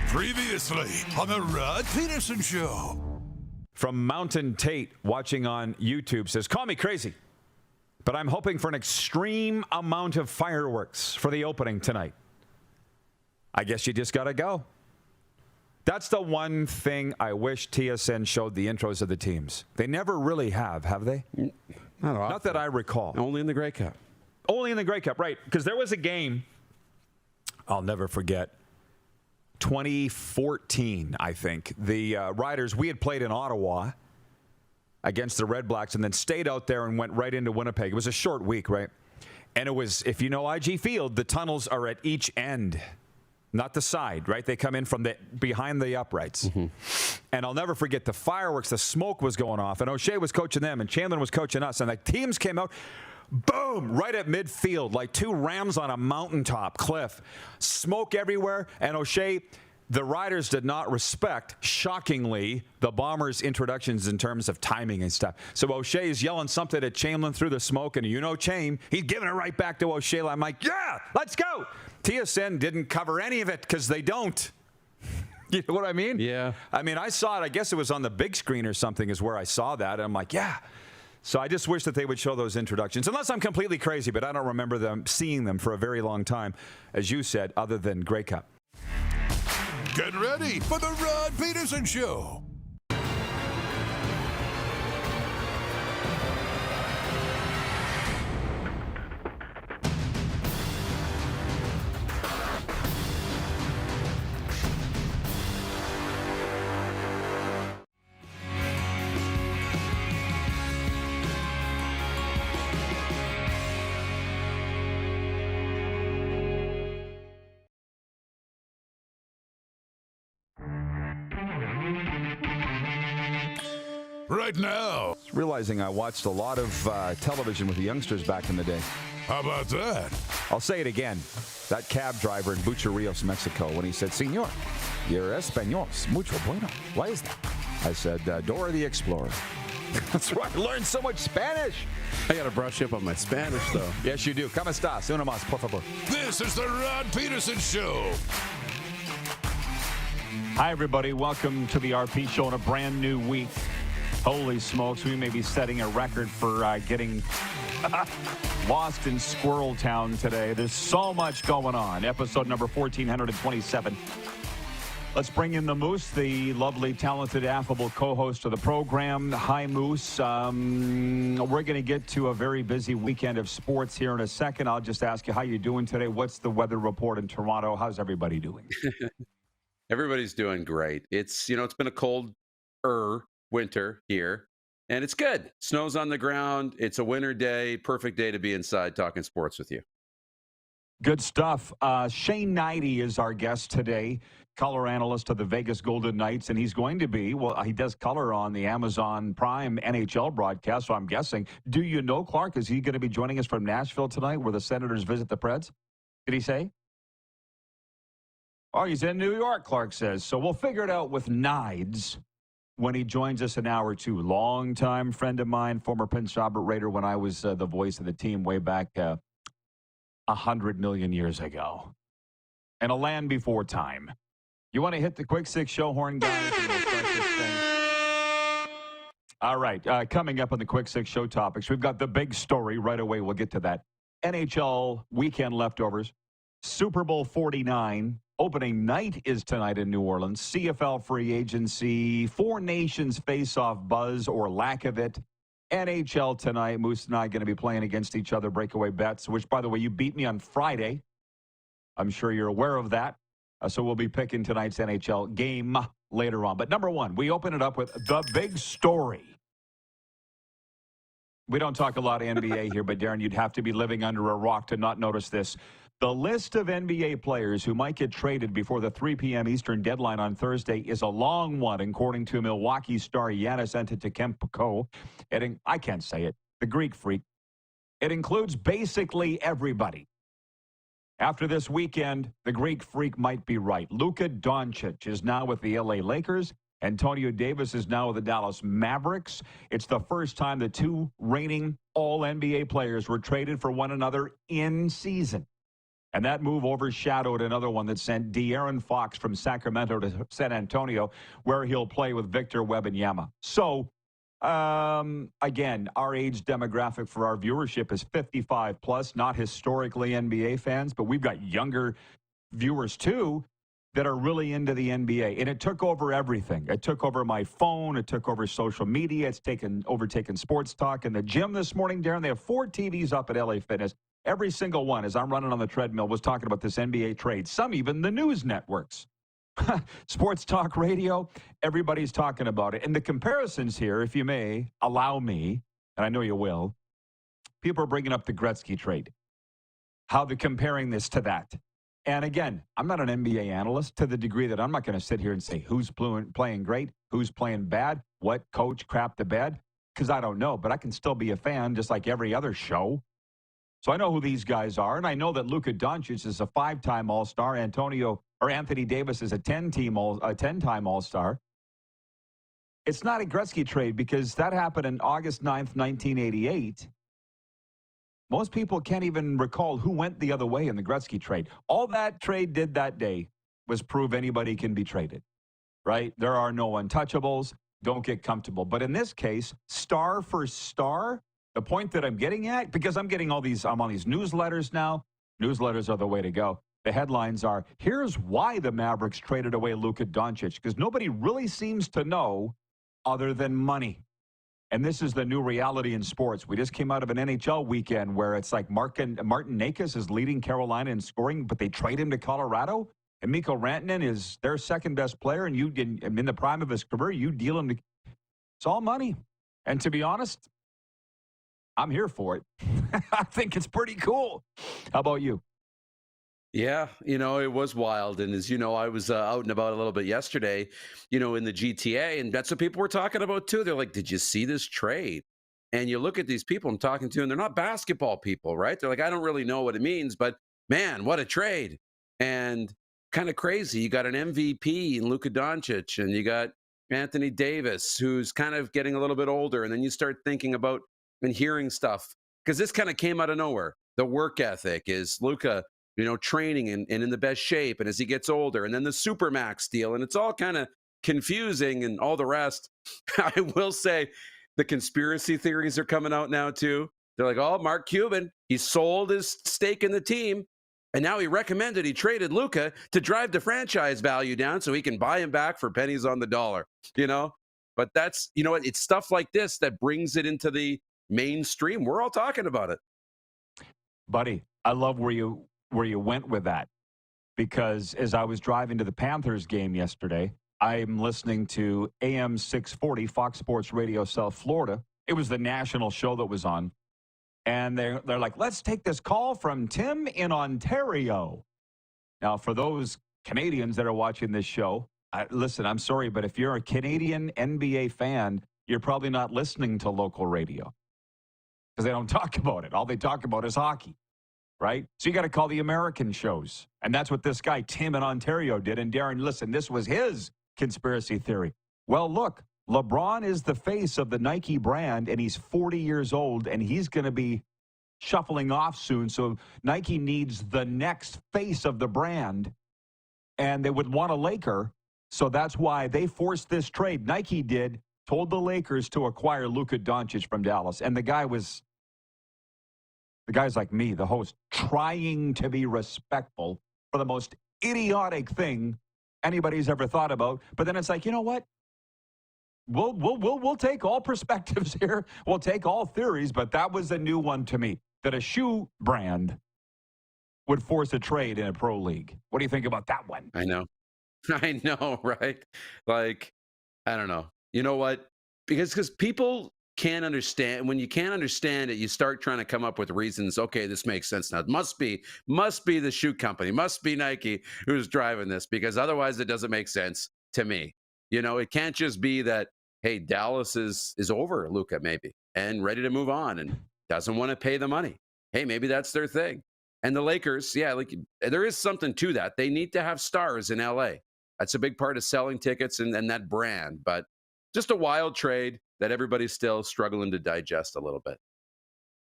Previously on the Rod Pedersen Show. From Mountain Tate, watching on YouTube, says, call me crazy, but I'm hoping for an extreme amount of fireworks for the opening tonight. I guess you just got to go. That's the one thing I wish TSN showed the intros of the teams. They never really have they? Not that I recall. Only in the Grey Cup. Only in the Grey Cup, right. Because there was a game, I'll never forget, 2014, I think. The Riders, we had played in Ottawa against the Red Blacks and then stayed out there and went right into Winnipeg. It was a short week, right? And it was, if you know IG Field, the tunnels are at each end, not the side, right? They come in from behind the uprights. Mm-hmm. And I'll never forget the fireworks, the smoke was going off, and O'Shea was coaching them, and Chandler was coaching us, and the teams came out. Boom! Right at midfield, like two rams on a mountaintop cliff. Smoke everywhere, and O'Shea, the Riders did not respect, shockingly, the Bombers' introductions in terms of timing and stuff. So O'Shea is yelling something at Chamberlain through the smoke, and you know Chame, he's giving it right back to O'Shea. I'm like, yeah, let's go! TSN didn't cover any of it because they don't. You know what I mean? Yeah. I mean, I saw it, I guess it was on the big screen or something is where I saw that, and I'm like, yeah. So I just wish that they would show those introductions, unless I'm completely crazy, but I don't remember seeing them for a very long time, as you said, other than Grey Cup. Get ready for the Rod Pedersen Show. Right now. Realizing I watched a lot of television with the youngsters back in the day. How about that? I'll say it again. That cab driver in Bucharrillos, Mexico, when he said, Señor, your Español es mucho bueno. Why is that? I said, Dora the Explorer. That's why I learned so much Spanish. I got to brush up on my Spanish, though. Yes, you do. ¿Cómo estás? Uno más, por favor. This is the Rod Pedersen Show. Hi, everybody. Welcome to the RP Show in a brand new week. Holy smokes, we may be setting a record for getting lost in Squirrel Town today. There's so much going on. Episode number 1427. Let's bring in the Moose, the lovely, talented, affable co-host of the program. Hi, Moose. We're going to get to a very busy weekend of sports here in a second. I'll just ask you how you doing today. What's the weather report in Toronto? How's everybody doing? Everybody's doing great. It's been a cold winter here, and it's good. Snow's on the ground. It's a winter day. Perfect day to be inside talking sports with you. Good stuff. Shane Hnidy is our guest today, color analyst of the Vegas Golden Knights, and he's going to be, he does color on the Amazon Prime NHL broadcast, so I'm guessing. Do you know, Clark, is he going to be joining us from Nashville tonight where the Senators visit the Preds? Did he say? Oh, he's in New York, Clark says. So we'll figure it out with Hnides when he joins us in hour two. Longtime friend of mine, former Prince Albert Raider when I was the voice of the team way back 100 million years ago. And a land before time. You want to hit the quick six show horn, guys? And we'll start this thing. All right, coming up on the quick six show topics, we've got the big story right away. We'll get to that. NHL weekend leftovers. Super Bowl 49. Opening night is tonight in New Orleans. CFL free agency, Four Nations face-off buzz or lack of it. NHL tonight. Moose and I going to be playing against each other, breakaway bets, which, by the way, you beat me on Friday. I'm sure you're aware of that. So we'll be picking tonight's NHL game later on. But number one, we open it up with the big story. We don't talk a lot of NBA here, but Darren, you'd have to be living under a rock to not notice this. The list of NBA players who might get traded before the 3 p.m. Eastern deadline on Thursday is a long one, according to Milwaukee star Giannis Antetokounmpo. I can't say it. The Greek Freak. It includes basically everybody. After this weekend, the Greek Freak might be right. Luka Doncic is now with the LA Lakers. Antonio Davis is now with the Dallas Mavericks. It's the first time the two reigning All-NBA players were traded for one another in season. And that move overshadowed another one that sent De'Aaron Fox from Sacramento to San Antonio, where he'll play with Victor Wembanyama. So, again, our age demographic for our viewership is 55 plus, not historically NBA fans, but we've got younger viewers too that are really into the NBA. And it took over everything. It took over my phone. It took over social media. It's overtaken sports talk. In the gym this morning, Darren, they have 4 TVs up at LA Fitness. Every single one, as I'm running on the treadmill, was talking about this NBA trade. Some even the news networks. Sports talk radio, everybody's talking about it. And the comparisons here, if you may allow me, and I know you will, people are bringing up the Gretzky trade, how they're comparing this to that. And again, I'm not an NBA analyst to the degree that I'm not going to sit here and say who's playing great, who's playing bad, what coach crapped the bed, because I don't know. But I can still be a fan just like every other show. So I know who these guys are, and I know that Luka Doncic is a 5-time All-Star. Anthony Davis is a 10-time All-Star. It's not a Gretzky trade because that happened on August 9th, 1988. Most people can't even recall who went the other way in the Gretzky trade. All that trade did that day was prove anybody can be traded, right? There are no untouchables. Don't get comfortable. But in this case, star for star, the point that I'm getting at, because I'm on these newsletters now. Newsletters are the way to go. The headlines are, here's why the Mavericks traded away Luka Doncic, because nobody really seems to know other than money. And this is the new reality in sports. We just came out of an NHL weekend where it's like Martin Nakis is leading Carolina in scoring, but they trade him to Colorado. And Mikko Rantanen is their second-best player, and in the prime of his career, you deal him to – it's all money. And to be honest, I'm here for it. I think it's pretty cool. How about you? Yeah, it was wild. And as you know, I was out and about a little bit yesterday, in the GTA. And that's what people were talking about, too. They're like, did you see this trade? And you look at these people I'm talking to, and they're not basketball people, right? They're like, I don't really know what it means, but man, what a trade. And kind of crazy. You got an MVP in Luka Doncic, and you got Anthony Davis, who's kind of getting a little bit older. And then you start thinking about and hearing stuff, because this kind of came out of nowhere. The work ethic is Luka, training and in the best shape. And as he gets older, and then the Supermax deal, and it's all kind of confusing and all the rest. I will say the conspiracy theories are coming out now too. They're like, oh, Mark Cuban, he sold his stake in the team. And now he recommended he traded Luka to drive the franchise value down so he can buy him back for pennies on the dollar, But that's, it's stuff like this that brings it into the mainstream. We're all talking about it. Buddy, I love where you went with that, because as I was driving to the Panthers game yesterday, I'm listening to AM 640 Fox Sports Radio South Florida. It was the national show that was on. And they're like, let's take this call from Tim in Ontario. Now, for those Canadians that are watching this show, listen, I'm sorry, but if you're a Canadian NBA fan, you're probably not listening to local radio because they don't talk about it. All they talk about is hockey, right? So you got to call the American shows. And that's what this guy, Tim in Ontario, did. And Darren, listen, this was his conspiracy theory. Well, look, LeBron is the face of the Nike brand, and he's 40 years old, and he's going to be shuffling off soon. So Nike needs the next face of the brand, and they would want a Laker. So that's why they forced this trade. Nike told the Lakers to acquire Luka Doncic from Dallas. And the guy's like me, the host, trying to be respectful for the most idiotic thing anybody's ever thought about. But then it's like, you know what? We'll take all perspectives here. We'll take all theories, but that was a new one to me, that a shoe brand would force a trade in a pro league. What do you think about that one? I know, right? Like, I don't know. You know what? Because people can't understand. When you can't understand it, you start trying to come up with reasons. Okay, this makes sense now. It must be the shoe company, must be Nike who's driving this, because otherwise it doesn't make sense to me. It can't just be that, hey, Dallas is over Luka maybe and ready to move on and doesn't want to pay the money. Hey, maybe that's their thing. And the Lakers, yeah, like there is something to that. They need to have stars in LA. That's a big part of selling tickets and that brand. But just a wild trade that everybody's still struggling to digest a little bit.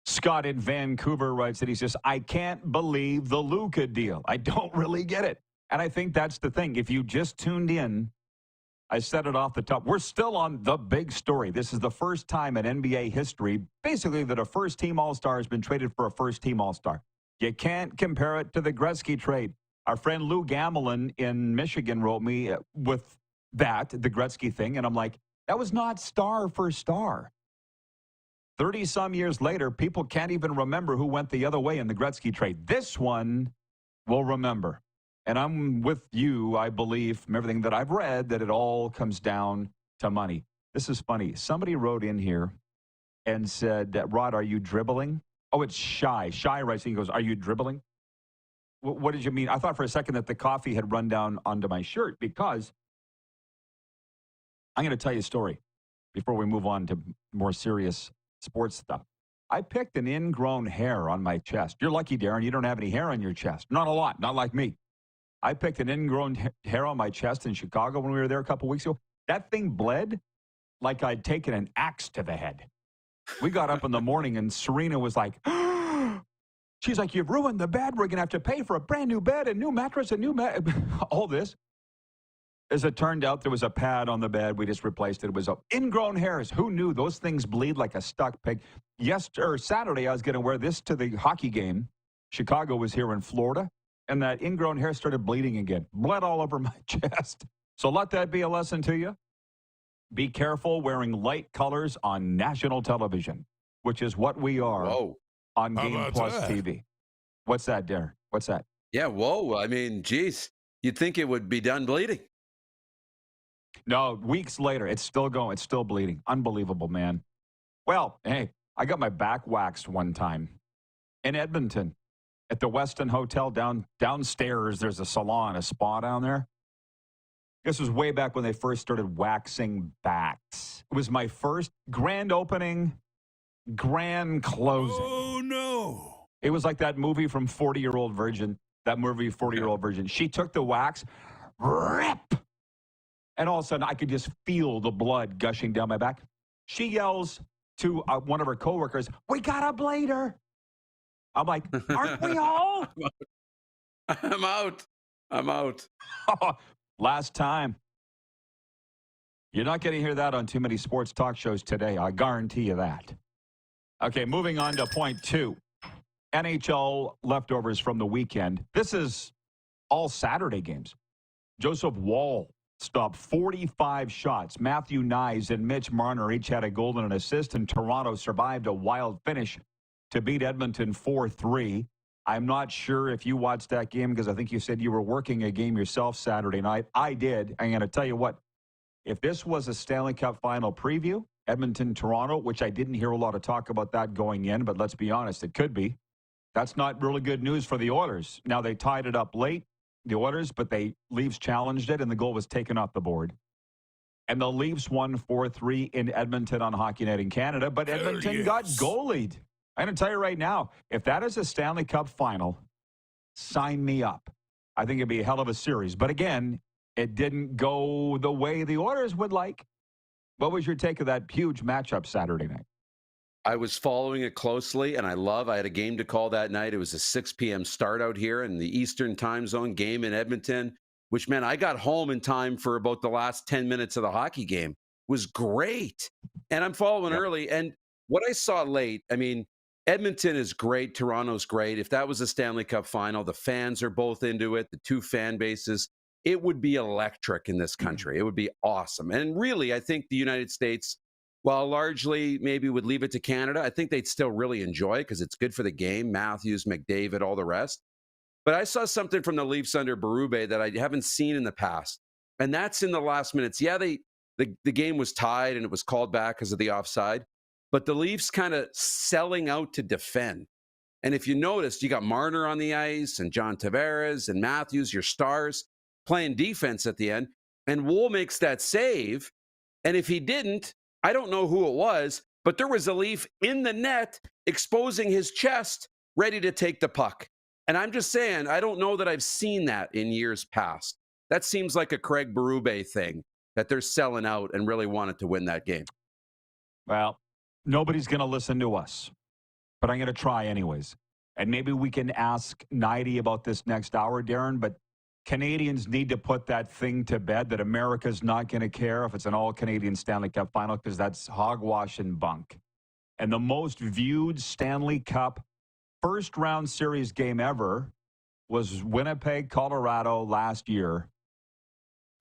Scott in Vancouver writes that he says, I can't believe the Luka deal. I don't really get it. And I think that's the thing. If you just tuned in, I said it off the top. We're still on the big story. This is the first time in NBA history, basically, that a first-team All-Star has been traded for a first-team All-Star. You can't compare it to the Gretzky trade. Our friend Lou Gamelin in Michigan wrote me with that, the Gretzky thing, and I'm like, that was not star for star. 30-some years later, people can't even remember who went the other way in the Gretzky trade. This one will remember. And I'm with you, I believe, from everything that I've read, that it all comes down to money. This is funny. Somebody wrote in here and said, Rod, are you dribbling? Oh, it's Shy. Shy writes, he goes, are you dribbling? What did you mean? I thought for a second that the coffee had run down onto my shirt, because I'm going to tell you a story before we move on to more serious sports stuff. I picked an ingrown hair on my chest. You're lucky, Darren, you don't have any hair on your chest. Not a lot, not like me. I picked an ingrown hair on my chest in Chicago when we were there a couple weeks ago. That thing bled like I'd taken an axe to the head. We got up in the morning and Serena was like, she's like, you've ruined the bed. We're going to have to pay for a brand new bed, a new mattress, a new all this. As it turned out, there was a pad on the bed. We just replaced it. It was ingrown hairs. Who knew? Those things bleed like a stuck pig. Saturday, I was going to wear this to the hockey game. Chicago was here in Florida, and that ingrown hair started bleeding again. Bled all over my chest. So let that be a lesson to you. Be careful wearing light colors on national television, which is what we are on Game Plus TV. What's that, Darren? What's that? Yeah, whoa. I mean, geez, you'd think it would be done bleeding. No, weeks later, it's still going. It's still bleeding. Unbelievable, man. Well, hey, I got my back waxed one time in Edmonton at the Westin Hotel downstairs. There's a salon, a spa down there. This was way back when they first started waxing backs. It was my first grand opening, grand closing. Oh, no. It was like that movie from 40-Year-Old Virgin, that movie 40-Year-Old Virgin. She took the wax, rip, and all of a sudden I could just feel the blood gushing down my back. She yells to one of her coworkers, we got a blader. I'm like, aren't we all? I'm out. Last time. You're not going to hear that on too many sports talk shows today. I guarantee you that. Okay, moving on to point 2. NHL leftovers from the weekend. This is all Saturday games. Joseph Woll stopped 45 shots. Matthew Knies and Mitch Marner each had a goal and an assist, and Toronto survived a wild finish to beat Edmonton 4-3. I'm not sure if you watched that game, because I think you said you were working a game yourself Saturday night. I did. I'm going to tell you what, if this was a Stanley Cup final preview, Edmonton-Toronto, which I didn't hear a lot of talk about that going in, but let's be honest, it could be. That's not really good news for the Oilers. Now, they tied it up late, the Oilers, but the Leafs challenged it, and the goal was taken off the board. And the Leafs won 4-3 in Edmonton on Hockey Night in Canada, but Edmonton got goalied. I'm going to tell you right now, if that is a Stanley Cup final, sign me up. I think it'd be a hell of a series. But again, it didn't go the way the Oilers would like. What was your take of that huge matchup Saturday night? I was following it closely, and I had a game to call that night. It was a 6 p.m. start out here in the Eastern time zone game in Edmonton, which meant I got home in time for about the last 10 minutes of the hockey game. It was great. And I'm following early. And what I saw late, I mean, Edmonton is great. Toronto's great. If that was a Stanley Cup final, the fans are both into it, the two fan bases, it would be electric in this country. It would be awesome. And really, I think the United States, while largely maybe would leave it to Canada, I think they'd still really enjoy it because it's good for the game. Matthews, McDavid, all the rest. But I saw something from the Leafs under Berube that I haven't seen in the past. And that's in the last minutes. Yeah, the game was tied and it was called back because of the offside. But the Leafs kind of selling out to defend. And if you noticed, you got Marner on the ice and John Tavares and Matthews, your stars, playing defense at the end. And Woll makes that save. And if he didn't, I don't know who it was, but there was a Leaf in the net exposing his chest, ready to take the puck. And I'm just saying, I don't know that I've seen that in years past. That seems like a Craig Berube thing, that they're selling out and really wanted to win that game. Well, nobody's going to listen to us. but I'm going to try anyways. And maybe we can ask Hnidy about this next hour, Darren, but Canadians need to put that thing to bed that America's not going to care if it's an all-Canadian Stanley Cup final because that's hogwash and bunk. And the most viewed Stanley Cup first-round series game ever was Winnipeg, Colorado last year.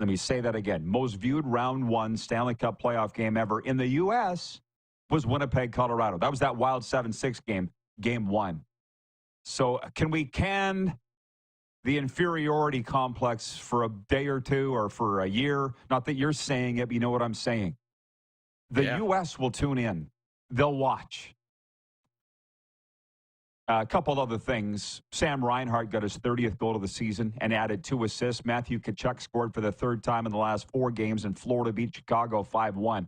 Let me say that again. Most viewed round one Stanley Cup playoff game ever in the U.S. was Winnipeg, Colorado. That was that wild 7-6 game, game one. So can we can the inferiority complex for a day or two or for a year? Not that you're saying it, but you know what I'm saying. The U.S. will tune in. They'll watch. A couple other things. Sam Reinhart got his 30th goal of the season and added 2 assists. Matthew Tkachuk scored for the third time in the last 4 games, and Florida beat Chicago 5-1.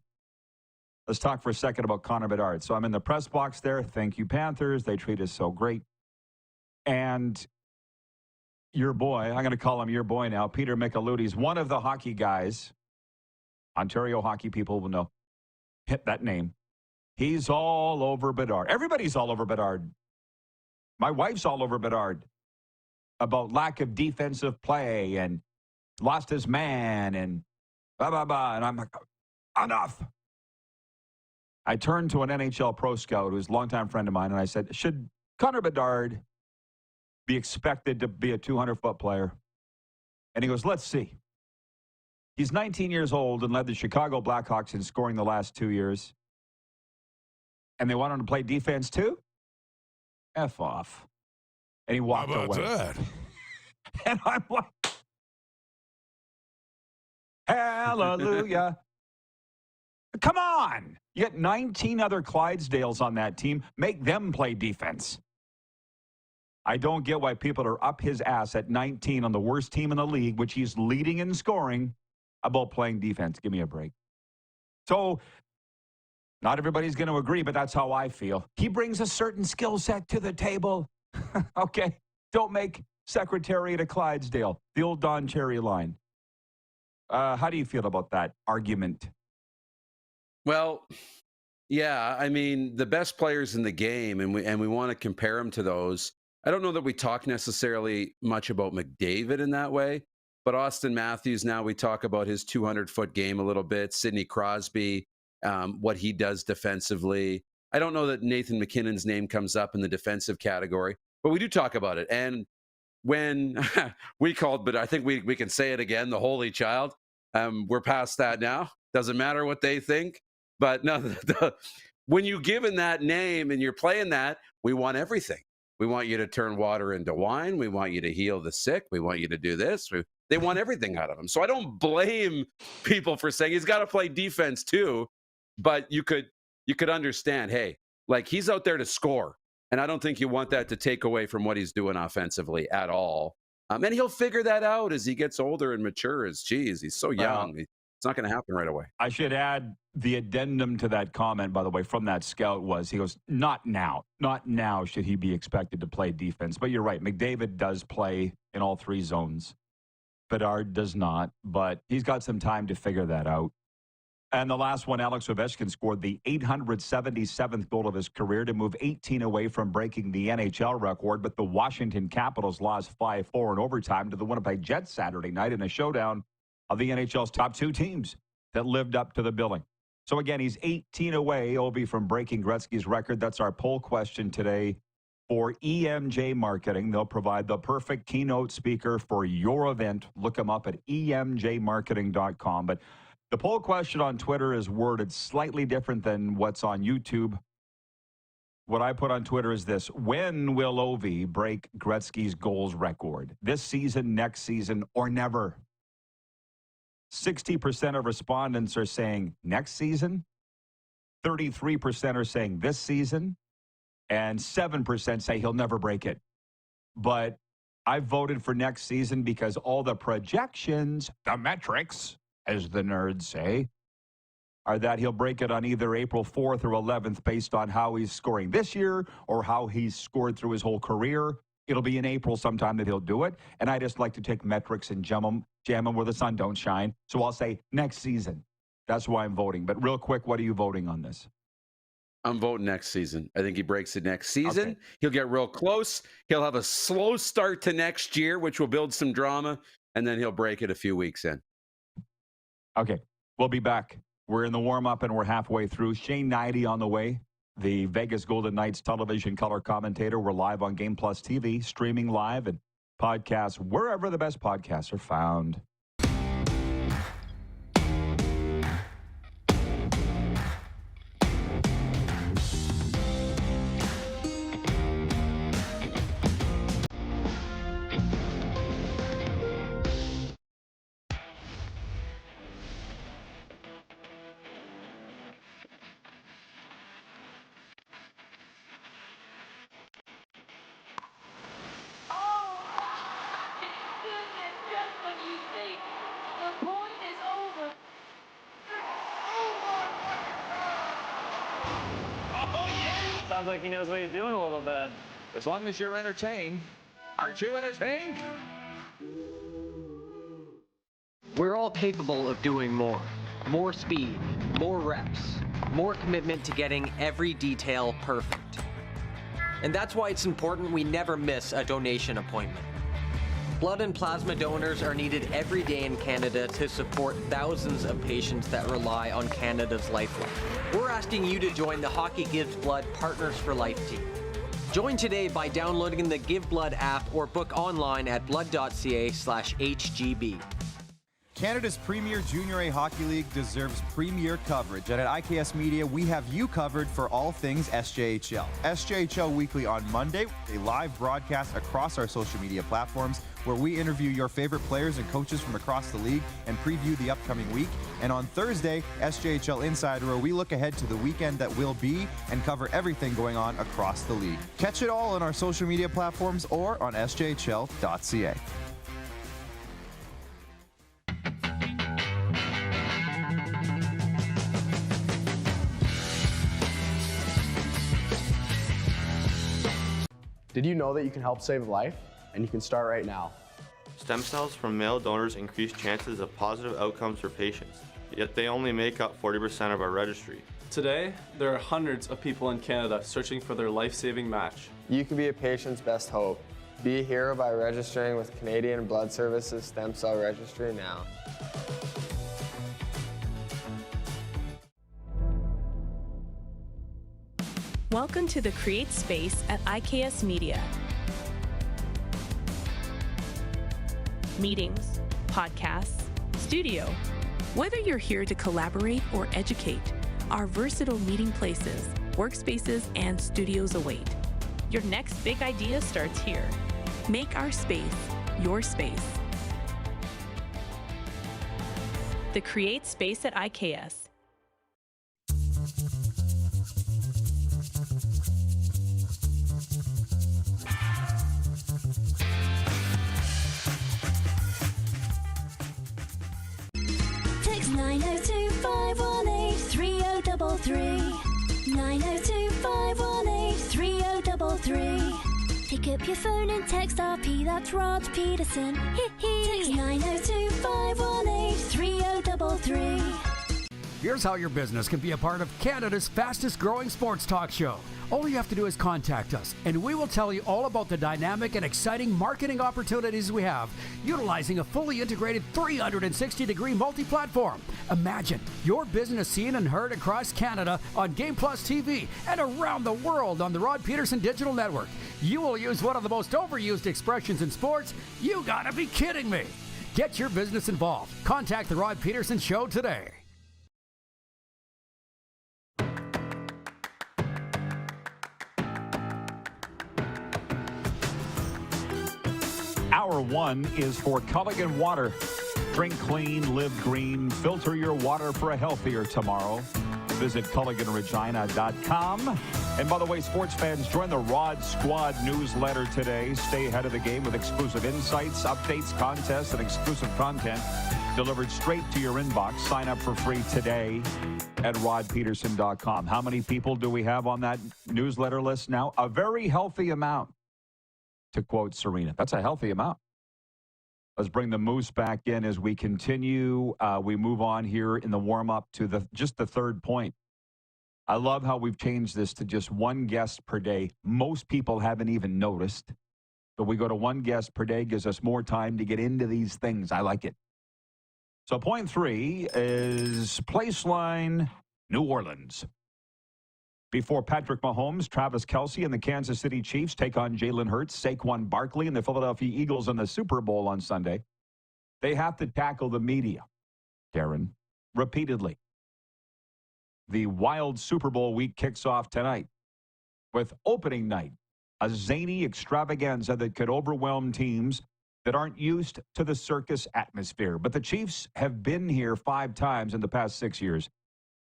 Let's talk for a second about Connor Bedard. So I'm in the press box there. Thank you, Panthers. They treat us so great. And your boy, I'm going to call him your boy now, Peter Micheludi's one of the hockey guys. Ontario hockey people will know. Hit that name. He's all over Bedard. Everybody's all over Bedard. My wife's all over Bedard about lack of defensive play and lost his man and blah, blah, blah. And I'm like, enough. I turned to an NHL pro scout who's a longtime friend of mine, and I said, should Connor Bedard be expected to be a 200-foot player? And he goes, let's see. He's 19 years old and led the Chicago Blackhawks in scoring the last 2 years. And they want him to play defense too? F off. And he walked How about away. that? And I'm like, hallelujah. Come on. You got 19 other Clydesdales on that team. Make them play defense. I don't get why people are up his ass at 19 on the worst team in the league, which he's leading in scoring, about playing defense. Give me a break. So, not everybody's going to agree, but that's how I feel. He brings a certain skill set to the table. Okay. Don't make Secretariat a Clydesdale. The old Don Cherry line. How do you feel about that argument? Well, yeah, I mean, the best players in the game, and we want to compare them to those. I don't know that we talk necessarily much about McDavid in that way, but Austin Matthews, now we talk about his 200-foot game a little bit. Sidney Crosby, what he does defensively. I don't know that Nathan McKinnon's name comes up in the defensive category, but we do talk about it. And when we called, but I think we can say it again, the Holy Child, we're past that now. Doesn't matter what they think. But no, when you're given that name and you're playing that, we want everything. We want you to turn water into wine. We want you to heal the sick. We want you to do this. They want everything out of him. So I don't blame people for saying he's got to play defense too. But you could understand, hey, like he's out there to score. And I don't think you want that to take away from what he's doing offensively at all. And he'll figure that out as he gets older and matures. Geez, he's so young. It's not going to happen right away. I should add the addendum to that comment, by the way, from that scout was, he goes, not now. Not now should he be expected to play defense. But you're right. McDavid does play in all 3 zones. Bedard does not, but he's got some time to figure that out. And the last one, Alex Ovechkin scored the 877th goal of his career to move 18 away from breaking the NHL record. But the Washington Capitals lost 5-4 in overtime to the Winnipeg Jets Saturday night in a showdown of the NHL's top 2 teams that lived up to the billing. So again, he's 18 away, Ovi, from breaking Gretzky's record. That's our poll question today for EMJ Marketing. They'll provide the perfect keynote speaker for your event. Look them up at emjmarketing.com. But the poll question on Twitter is worded slightly different than what's on YouTube. What I put on Twitter is this: when will Ovi break Gretzky's goals record? This season, next season, or never? 60% of respondents are saying next season. 33% are saying this season. And 7% say he'll never break it. But I voted for next season because all the projections, the metrics, as the nerds say, are that he'll break it on either April 4th or 11th based on how he's scoring this year or how he's scored through his whole career. It'll be in April sometime that he'll do it. And I just like to take metrics and jam them where the sun don't shine. So I'll say next season. That's why I'm voting. But real quick, what are you voting on this? I'm voting next season. I think he breaks it next season. Okay. He'll get real close. He'll have a slow start to next year, which will build some drama, and then he'll break it a few weeks in. Okay, we'll be back. We're in the warm-up, and we're halfway through. Shane Hnidy on the way, the Vegas Golden Knights television color commentator. We're live on Game Plus TV, streaming live and podcasts wherever the best podcasts are found. Sounds like he knows what he's doing a little bit. As long as you're entertained. Aren't you entertained? We're all capable of doing more. More speed, more reps, more commitment to getting every detail perfect. And that's why it's important we never miss a donation appointment. Blood and plasma donors are needed every day in Canada to support thousands of patients that rely on Canada's lifeline. We're asking you to join the Hockey Gives Blood Partners for Life team. Join today by downloading the Give Blood app or book online at blood.ca/HGB. Canada's premier Junior A Hockey League deserves premier coverage, and at IKS Media, we have you covered for all things SJHL. SJHL Weekly on Monday, a live broadcast across our social media platforms where we interview your favorite players and coaches from across the league and preview the upcoming week. And on Thursday, SJHL Insider, where we look ahead to the weekend that will be and cover everything going on across the league. Catch it all on our social media platforms or on sjhl.ca. Did you know that you can help save a life? And you can start right now. Stem cells from male donors increase chances of positive outcomes for patients, yet they only make up 40% of our registry. Today, there are hundreds of people in Canada searching for their life-saving match. You can be a patient's best hope. Be a hero by registering with Canadian Blood Services Stem Cell Registry now. Welcome to the Create Space at IKS Media. Meetings, podcasts, studio. Whether you're here to collaborate or educate, our versatile meeting places, workspaces, and studios await. Your next big idea starts here. Make our space your space. The Create Space at IKS. Text 902-518-3033. 902-518-3033. Pick up your phone and text RP, that's Rod Pedersen. Text 902-518-3033. Here's how your business can be a part of Canada's fastest growing sports talk show. All you have to do is contact us, and we will tell you all about the dynamic and exciting marketing opportunities we have, utilizing a fully integrated 360-degree multi-platform. Imagine your business seen and heard across Canada on Game Plus TV and around the world on the Rod Pedersen Digital Network. You will use one of the most overused expressions in sports. You gotta be kidding me. Get your business involved. Contact the Rod Pedersen Show today. Hour one is for Culligan Water. Drink clean, live green, filter your water for a healthier tomorrow. Visit CulliganRegina.com. And by the way, sports fans, join the Rod Squad newsletter today. Stay ahead of the game with exclusive insights, updates, contests, and exclusive content delivered straight to your inbox. Sign up for free today at rodpeterson.com. How many people do we have on that newsletter list now? A very healthy amount. To quote Serena, that's a healthy amount. Let's bring the Moose back in as we continue. We move on here in the warm-up to just the third point I love how we've changed this to just one guest per day. Most people haven't even noticed. But we go to one guest per day, gives us more time to get into these things. I like it. So point 3 is Placeline, New Orleans. Before Patrick Mahomes, Travis Kelce, and the Kansas City Chiefs take on Jalen Hurts, Saquon Barkley, and the Philadelphia Eagles in the Super Bowl on Sunday, they have to tackle the media, Darren, repeatedly. The wild Super Bowl week kicks off tonight with opening night, a zany extravaganza that could overwhelm teams that aren't used to the circus atmosphere. But the Chiefs have been here 5 times in the past 6 years.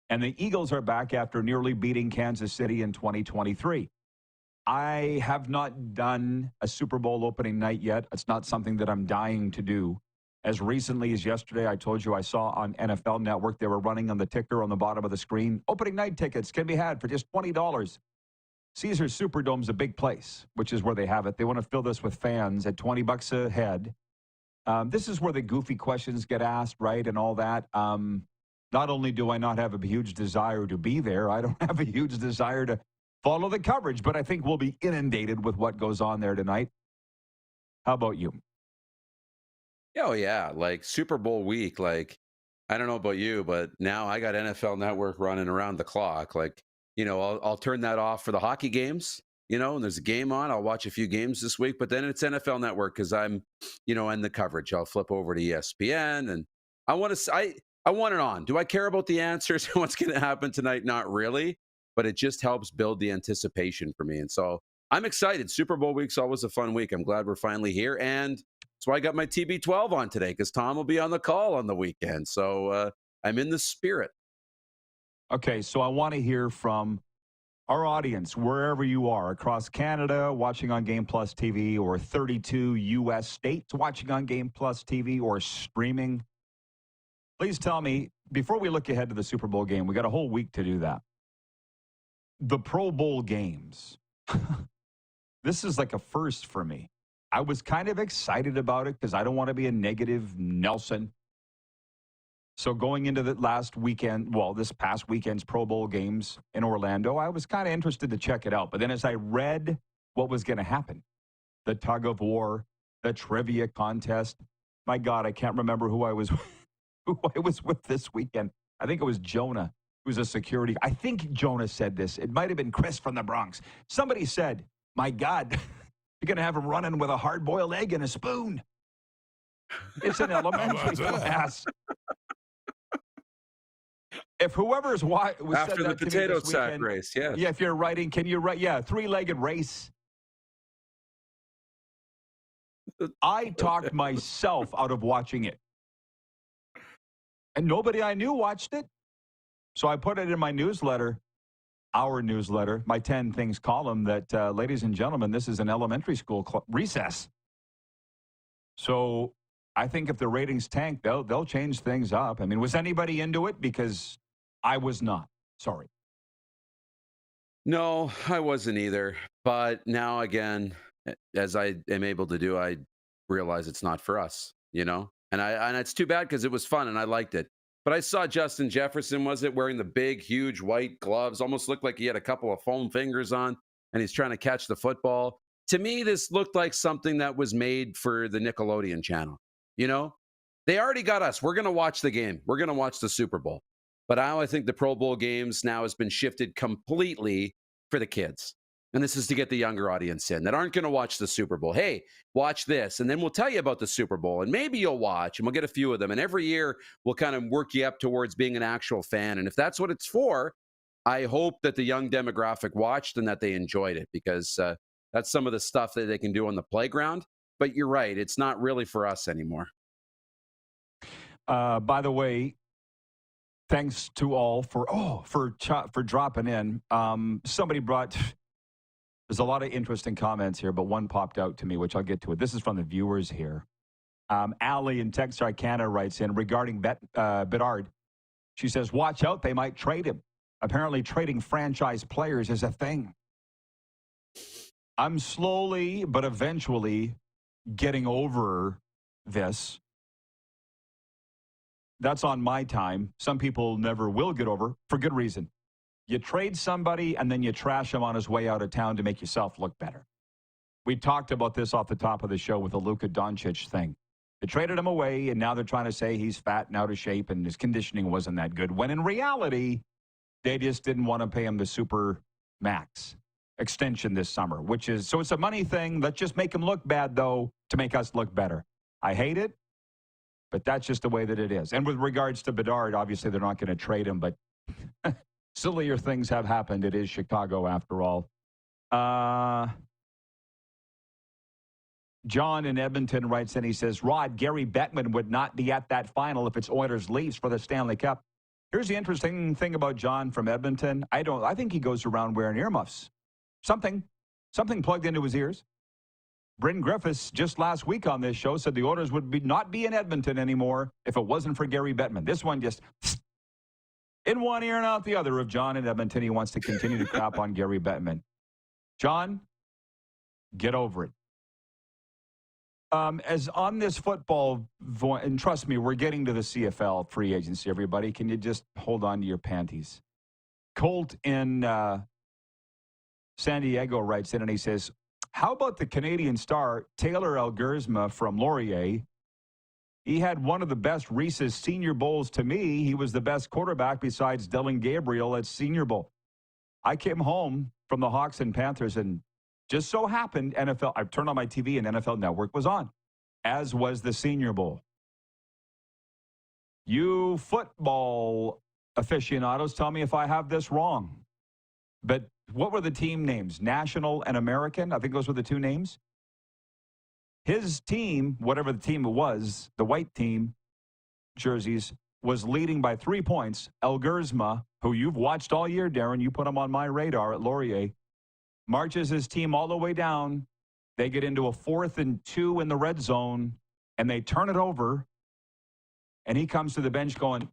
And the Eagles are back after nearly beating Kansas City in 2023. I have not done a Super Bowl opening night yet. It's not something that I'm dying to do. As recently as yesterday, I told you I saw on NFL Network, they were running on the ticker on the bottom of the screen. Opening night tickets can be had for just $20. Caesars Superdome's a big place, which is where they have it. They want to fill this with fans at $20 a head. This is where the goofy questions get asked, right, and all that. Not only do I not have a huge desire to be there, I don't have a huge desire to follow the coverage, but I think we'll be inundated with what goes on there tonight. How about you? Oh, yeah. Like Super Bowl week, like, I don't know about you, but now I got NFL Network running around the clock. Like, you know, I'll turn that off for the hockey games, you know, and there's a game on. I'll watch a few games this week, but then it's NFL Network because I'm, you know, in the coverage. I'll flip over to ESPN and I want it on. Do I care about the answers and what's going to happen tonight? Not really, but it just helps build the anticipation for me. And so I'm excited. Super Bowl week's always a fun week. I'm glad we're finally here. And that's why I got my TB12 on today, because Tom will be on the call on the weekend. So I'm in the spirit. Okay, so I want to hear from our audience, wherever you are, across Canada, watching on Game Plus TV, or 32 U.S. states watching on Game Plus TV, or streaming. Please tell me, before we look ahead to the Super Bowl game, we got a whole week to do that. The Pro Bowl games. This is like a first for me. I was kind of excited about it because I don't want to be a negative Nelson. So going into the last weekend, well, this past weekend's Pro Bowl games in Orlando, I was kind of interested to check it out. But then as I read what was going to happen, the tug of war, the trivia contest, my God, I can't remember who I was with this weekend. I think it was Jonah, who's a security. I think Jonah said this. It might have been Chris from the Bronx. Somebody said, my God, you're going to have him running with a hard-boiled egg and a spoon. It's an elementary class. If whoever's was after said the that to potato me this sack weekend, race, yeah. Yeah, if you're writing, can you write? Yeah, 3-legged race. I talked myself out of watching it. And nobody I knew watched it. So I put it in my newsletter, our newsletter, my 10 Things column, that, ladies and gentlemen, this is an elementary school recess. So I think if the ratings tank, they'll change things up. I mean, was anybody into it? Because I was not. Sorry. No, I wasn't either. But now again, as I am able to do, I realize it's not for us, you know? And it's too bad because it was fun and I liked it. But I saw Justin Jefferson, was it, wearing the big, huge white gloves, almost looked like he had a couple of foam fingers on, and he's trying to catch the football. To me, this looked like something that was made for the Nickelodeon channel. You know, they already got us. We're going to watch the game. We're going to watch the Super Bowl. But I think the Pro Bowl games now has been shifted completely for the kids. And this is to get the younger audience in that aren't going to watch the Super Bowl. Hey, watch this. And then we'll tell you about the Super Bowl. And maybe you'll watch, and we'll get a few of them. And every year, we'll kind of work you up towards being an actual fan. And if that's what it's for, I hope that the young demographic watched and that they enjoyed it, because that's some of the stuff that they can do on the playground. But you're right. It's not really for us anymore. By the way, thanks to all for dropping in. Somebody brought... There's a lot of interesting comments here, but one popped out to me, which I'll get to it. This is from the viewers here. Allie in Texarkana writes in regarding Bedard. She says, watch out, they might trade him. Apparently trading franchise players is a thing. I'm slowly but eventually getting over this. That's on my time. Some people never will get over, for good reason. You trade somebody and then you trash him on his way out of town to make yourself look better. We talked about this off the top of the show with the Luka Doncic thing. They traded him away, and now they're trying to say he's fat and out of shape and his conditioning wasn't that good, when in reality, they just didn't want to pay him the super max extension this summer, which is, so it's a money thing. Let's just make him look bad, though, to make us look better. I hate it, but that's just the way that it is. And with regards to Bedard, obviously they're not going to trade him, but sillier things have happened. It is Chicago after all. John in Edmonton writes in, he says, Rod, Gary Bettman would not be at that final if it's Oilers Leafs for the Stanley Cup. Here's the interesting thing about John from Edmonton. I think he goes around wearing earmuffs. Something plugged into his ears. Bryn Griffiths just last week on this show said the Oilers would not be in Edmonton anymore if it wasn't for Gary Bettman. This one just in one ear and out the other of John in Edmonton. He wants to continue to crap on Gary Bettman. John, get over it. As on this football, and trust me, we're getting to the CFL free agency, everybody. Can you just hold on to your panties? Colt in San Diego writes in and he says, how about the Canadian star Taylor Elgersma from Laurier? He had one of the best Reese's Senior Bowls to me. He was the best quarterback besides Dylan Gabriel at Senior Bowl. I came home from the Hawks and Panthers and just so happened I turned on my TV and NFL Network was on, as was the Senior Bowl. You football aficionados, tell me if I have this wrong. But what were the team names? National and American? I think those were the two names. His team, whatever the team it was, the white team, jerseys, was leading by 3 points. Elgersma, who you've watched all year, Darren, you put him on my radar at Laurier, marches his team all the way down. They get into a 4th and 2 in the red zone, and they turn it over, and he comes to the bench going,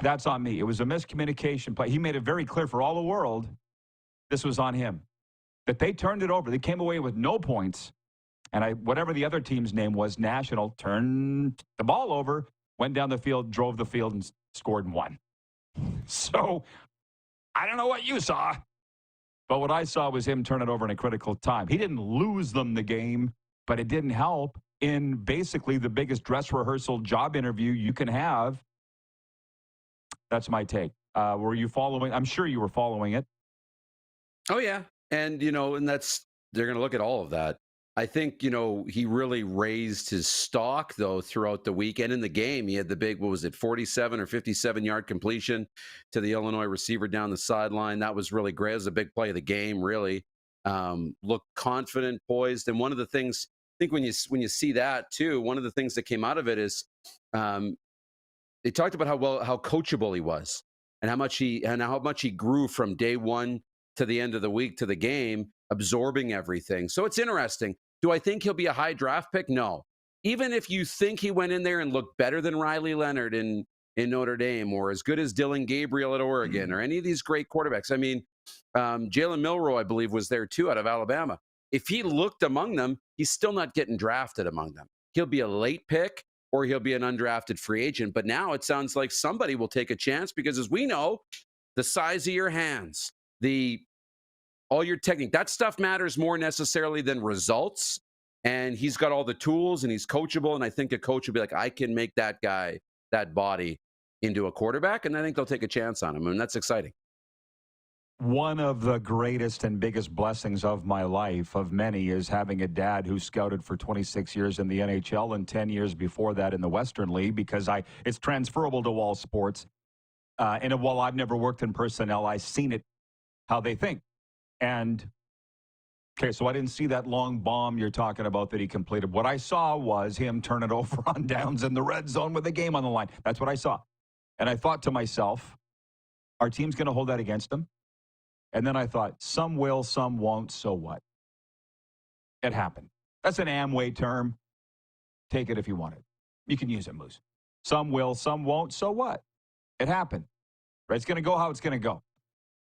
that's on me. It was a miscommunication play. He made it very clear for all the world this was on him. That they turned it over. They came away with no points, and whatever the other team's name was, National, turned the ball over, went down the field, drove the field, and scored and won. So, I don't know what you saw. But what I saw was him turn it over in a critical time. He didn't lose them the game, but it didn't help in basically the biggest dress rehearsal job interview you can have. That's my take. Were you following? I'm sure you were following it. Oh, yeah. And, they're going to look at all of that. I think, he really raised his stock, though, throughout the week. And in the game, he had the big, 47 or 57-yard completion to the Illinois receiver down the sideline. That was really great. It was a big play of the game, really. Looked confident, poised. And one of the things, I think when you see that, too, one of the things that came out of it is they talked about how coachable he was and how much he grew from day one to the end of the week to the game, absorbing everything. So it's interesting. Do I think he'll be a high draft pick? No. Even if you think he went in there and looked better than Riley Leonard in Notre Dame, or as good as Dylan Gabriel at Oregon, or any of these great quarterbacks. I mean, Jalen Milroe, I believe, was there too out of Alabama. If he looked among them, he's still not getting drafted among them. He'll be a late pick or he'll be an undrafted free agent. But now it sounds like somebody will take a chance because, as we know, the size of your hands, all your technique, that stuff matters more necessarily than results. And he's got all the tools and he's coachable. And I think a coach will be like, I can make that guy, that body, into a quarterback. And I think they'll take a chance on him. And that's exciting. One of the greatest and biggest blessings of my life, of many, is having a dad who scouted for 26 years in the NHL and 10 years before that in the Western League, because it's transferable to all sports. And while I've never worked in personnel, I've seen it, how they think. And, okay, so I didn't see that long bomb you're talking about that he completed. What I saw was him turn it over on downs in the red zone with the game on the line. That's what I saw. And I thought to myself, our team's going to hold that against him. And then I thought, some will, some won't, so what? It happened. That's an Amway term. Take it if you want it. You can use it, Moose. Some will, some won't, so what? It happened. Right? It's going to go how it's going to go.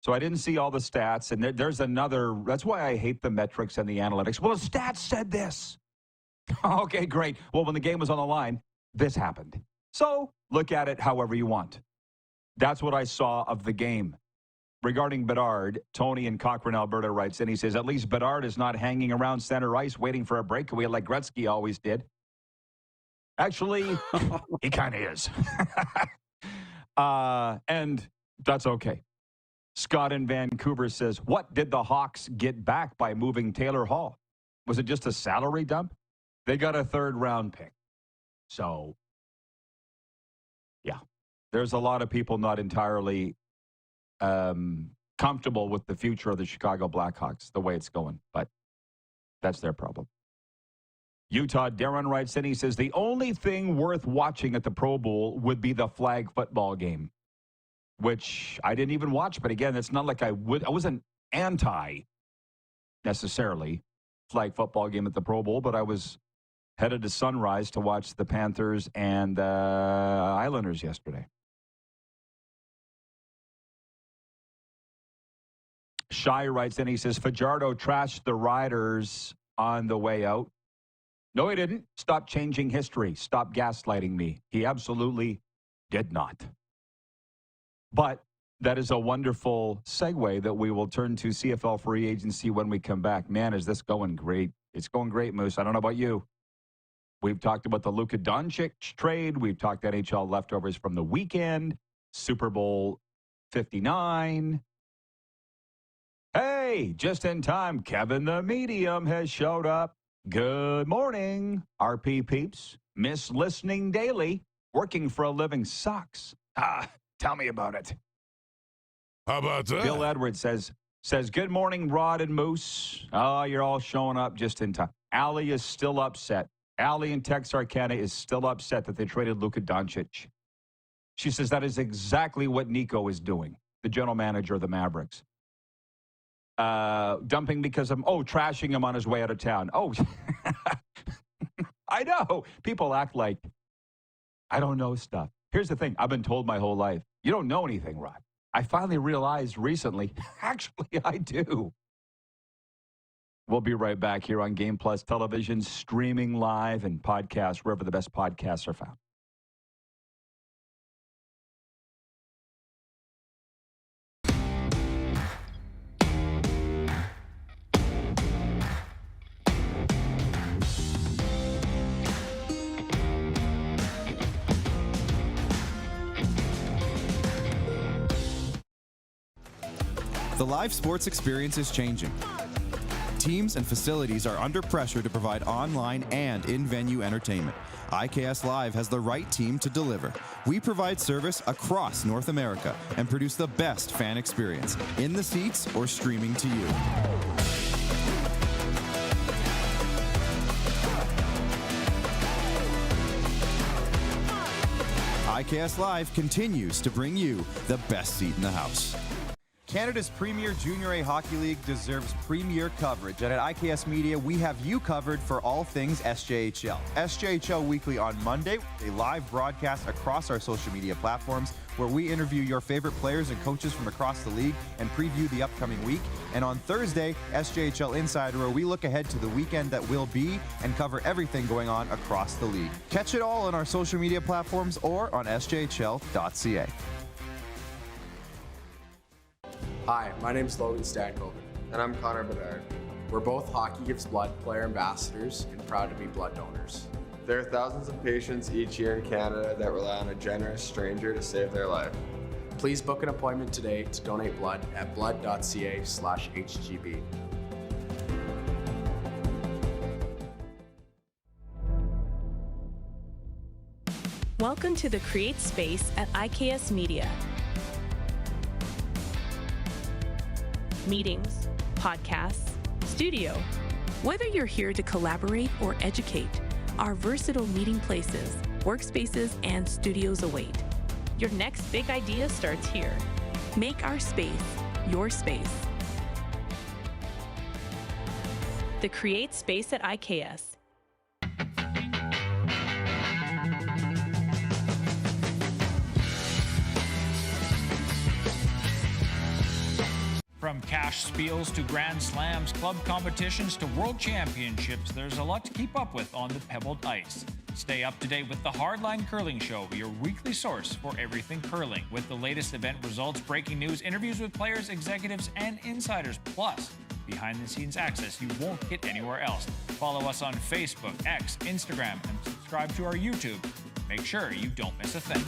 So I didn't see all the stats, and there's another. That's why I hate the metrics and the analytics. Well, the stats said this. Okay, great. Well, when the game was on the line, this happened. So look at it however you want. That's what I saw of the game. regarding Bedard, Tony in Cochrane, Alberta writes in. He says, at least Bedard is not hanging around center ice waiting for a breakaway like Gretzky always did. Actually, he kind of is. And that's okay. Scott in Vancouver says, what did the Hawks get back by moving Taylor Hall? Was it just a salary dump? They got a third-round pick. So, yeah, there's a lot of people not entirely comfortable with the future of the Chicago Blackhawks, the way it's going. But that's their problem. Utah, Darren writes in, he says, the only thing worth watching at the Pro Bowl would be the flag football game, which I didn't even watch. But again, it's not like I wasn't anti necessarily flag football game at the Pro Bowl, but I was headed to Sunrise to watch the Panthers and Islanders yesterday. Shai writes in, he says, Fajardo trashed the Riders on the way out. No, he didn't. Stop changing history. Stop gaslighting me. He absolutely did not. But that is a wonderful segue that we will turn to CFL free agency when we come back. Man, is this going great. It's going great, Moose. I don't know about you. We've talked about the Luka Doncic trade. We've talked NHL leftovers from the weekend. Super Bowl 59. Hey, just in time, Kevin the Medium has showed up. Good morning, RP peeps. Miss listening daily. Working for a living sucks. Tell me about it. How about that? Bill Edwards says, good morning, Rod and Moose. Oh, you're all showing up just in time. Allie is still upset. Allie in Texarkana is still upset that they traded Luka Doncic. She says that is exactly what Nico is doing, the general manager of the Mavericks. Dumping because of, trashing him on his way out of town. Oh, I know. People act like I don't know stuff. Here's the thing. I've been told my whole life, you don't know anything, Rod. I finally realized recently, actually, I do. We'll be right back here on Game Plus Television, streaming live and podcast, wherever the best podcasts are found. The live sports experience is changing. Teams and facilities are under pressure to provide online and in-venue entertainment. IKS Live has the right team to deliver. We provide service across North America and produce the best fan experience, in the seats or streaming to you. IKS Live continues to bring you the best seat in the house. Canada's premier Junior A Hockey League deserves premier coverage, and at IKS Media, we have you covered for all things SJHL. SJHL Weekly on Monday, a live broadcast across our social media platforms where we interview your favorite players and coaches from across the league and preview the upcoming week. And on Thursday, SJHL Insider, where we look ahead to the weekend that will be and cover everything going on across the league. Catch it all on our social media platforms or on sjhl.ca. Hi, my name is Logan Stankoven. And I'm Connor Bedard. We're both Hockey Gives Blood player ambassadors and proud to be blood donors. There are thousands of patients each year in Canada that rely on a generous stranger to save their life. Please book an appointment today to donate blood at blood.ca/HGB. Welcome to the Create Space at IKS Media. Meetings, podcasts, studio. Whether you're here to collaborate or educate, our versatile meeting places, workspaces, and studios await. Your next big idea starts here. Make our space your space. The Create Space at IKS. From cash spiels to Grand Slams, club competitions to world championships, there's a lot to keep up with on the pebbled ice. Stay up to date with the Hardline Curling Show, your weekly source for everything curling, with the latest event results, breaking news, interviews with players, executives, and insiders, plus behind-the-scenes access you won't get anywhere else. Follow us on Facebook, X, Instagram, and subscribe to our YouTube. Make sure you don't miss a thing.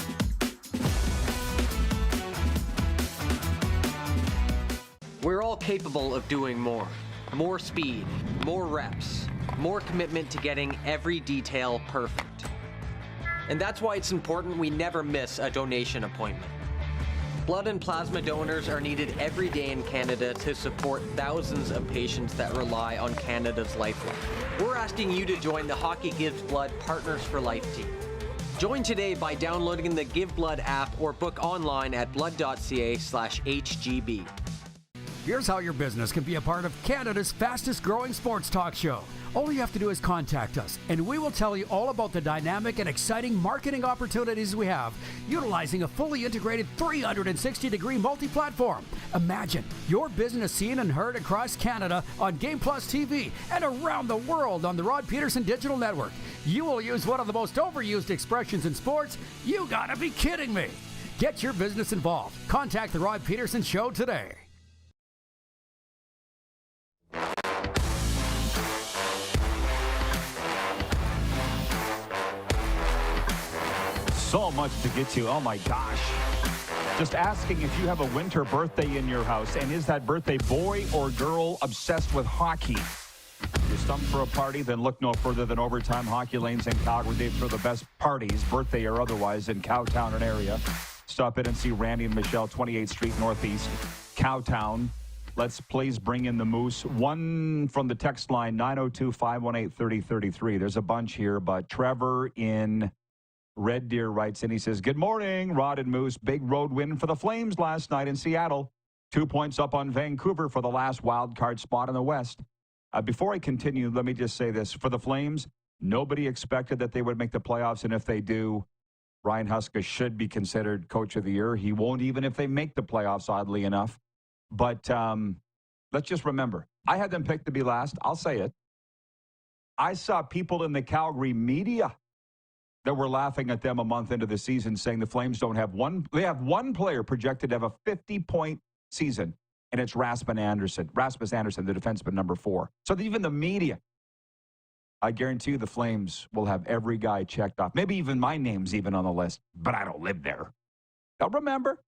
We're all capable of doing more. More speed, more reps, more commitment to getting every detail perfect. And that's why it's important we never miss a donation appointment. Blood and plasma donors are needed every day in Canada to support thousands of patients that rely on Canada's lifeline. We're asking you to join the Hockey Gives Blood Partners for Life team. Join today by downloading the Give Blood app or book online at blood.ca/HGB. Here's how your business can be a part of Canada's fastest growing sports talk show. All you have to do is contact us, and we will tell you all about the dynamic and exciting marketing opportunities we have, utilizing a fully integrated 360-degree multi-platform. Imagine your business seen and heard across Canada on Game Plus TV and around the world on the Rod Pedersen Digital Network. You will use one of the most overused expressions in sports. You gotta be kidding me. Get your business involved. Contact the Rod Pedersen Show today. So much to get to. Oh my gosh. Just asking if you have a winter birthday in your house, and is that birthday boy or girl obsessed with hockey? You're stumped for a party, then look no further than Overtime Hockey Lanes in Calgary. They throw the best parties, birthday or otherwise, in Cowtown and area. Stop in and see Randy and Michelle, 28th Street Northeast, Cowtown. Let's please bring in the Moose. One from the text line, 902-518-3033. There's a bunch here, but Trevor in Red Deer writes in, he says, good morning, Rod and Moose. Big road win for the Flames last night in Seattle. 2 points up on Vancouver for the last wild card spot in the West. Before I continue, let me just say this. For the Flames, nobody expected that they would make the playoffs, and if they do, Ryan Huska should be considered Coach of the Year. He won't even if they make the playoffs, oddly enough. But let's just remember, I had them picked to be last. I'll say it. I saw people in the Calgary media that were laughing at them a month into the season, saying the Flames don't have one. They have one player projected to have a 50-point season, and it's Rasmus Anderson, the defenseman, number 4. So even the media, I guarantee you the Flames will have every guy checked off. Maybe even my name's even on the list, but I don't live there. Now remember,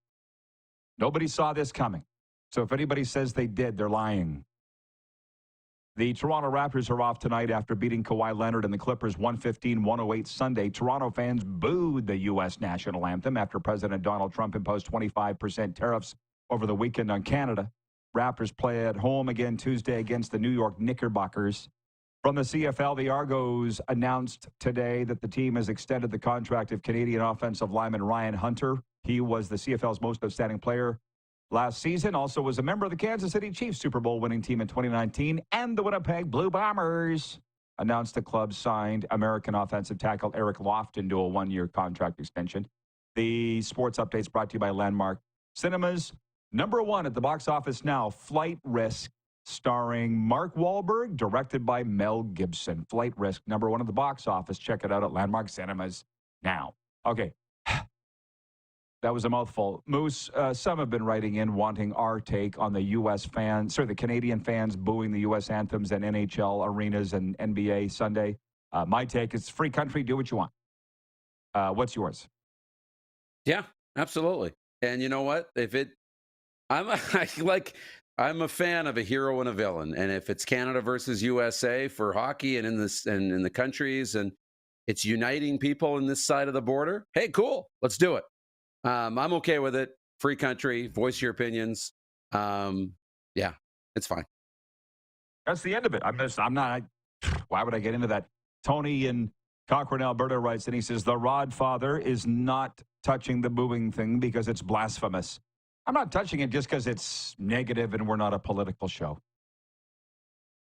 nobody saw this coming. So if anybody says they did, they're lying. The Toronto Raptors are off tonight after beating Kawhi Leonard and the Clippers 115-108 Sunday. Toronto fans booed the U.S. national anthem after President Donald Trump imposed 25% tariffs over the weekend on Canada. Raptors play at home again Tuesday against the New York Knickerbockers. From the CFL, the Argos announced today that the team has extended the contract of Canadian offensive lineman Ryan Hunter. He was the CFL's most outstanding player last season, also was a member of the Kansas City Chiefs Super Bowl winning team in 2019, and the Winnipeg Blue Bombers announced the club signed American offensive tackle Eric Lofton to a 1-year contract extension. The sports updates brought to you by Landmark Cinemas. Number 1 at the box office now, Flight Risk, starring Mark Wahlberg, directed by Mel Gibson. Flight Risk, number 1 at the box office. Check it out at Landmark Cinemas now. Okay. That was a mouthful. Moose, some have been writing in wanting our take on the the Canadian fans booing the U.S. anthems and NHL arenas and NBA Sunday. My take is free country, do what you want. What's yours? Yeah, absolutely. And you know what? I'm a fan of a hero and a villain. And if it's Canada versus USA for hockey and in the countries, and it's uniting people in this side of the border, hey, cool, let's do it. I'm okay with it. Free country, voice your opinions. Yeah, it's fine. That's the end of it. Why would I get into that? Tony in Cochrane, Alberta writes, and he says, the Rod father is not touching the booing thing because it's blasphemous. I'm not touching it just because it's negative and we're not a political show.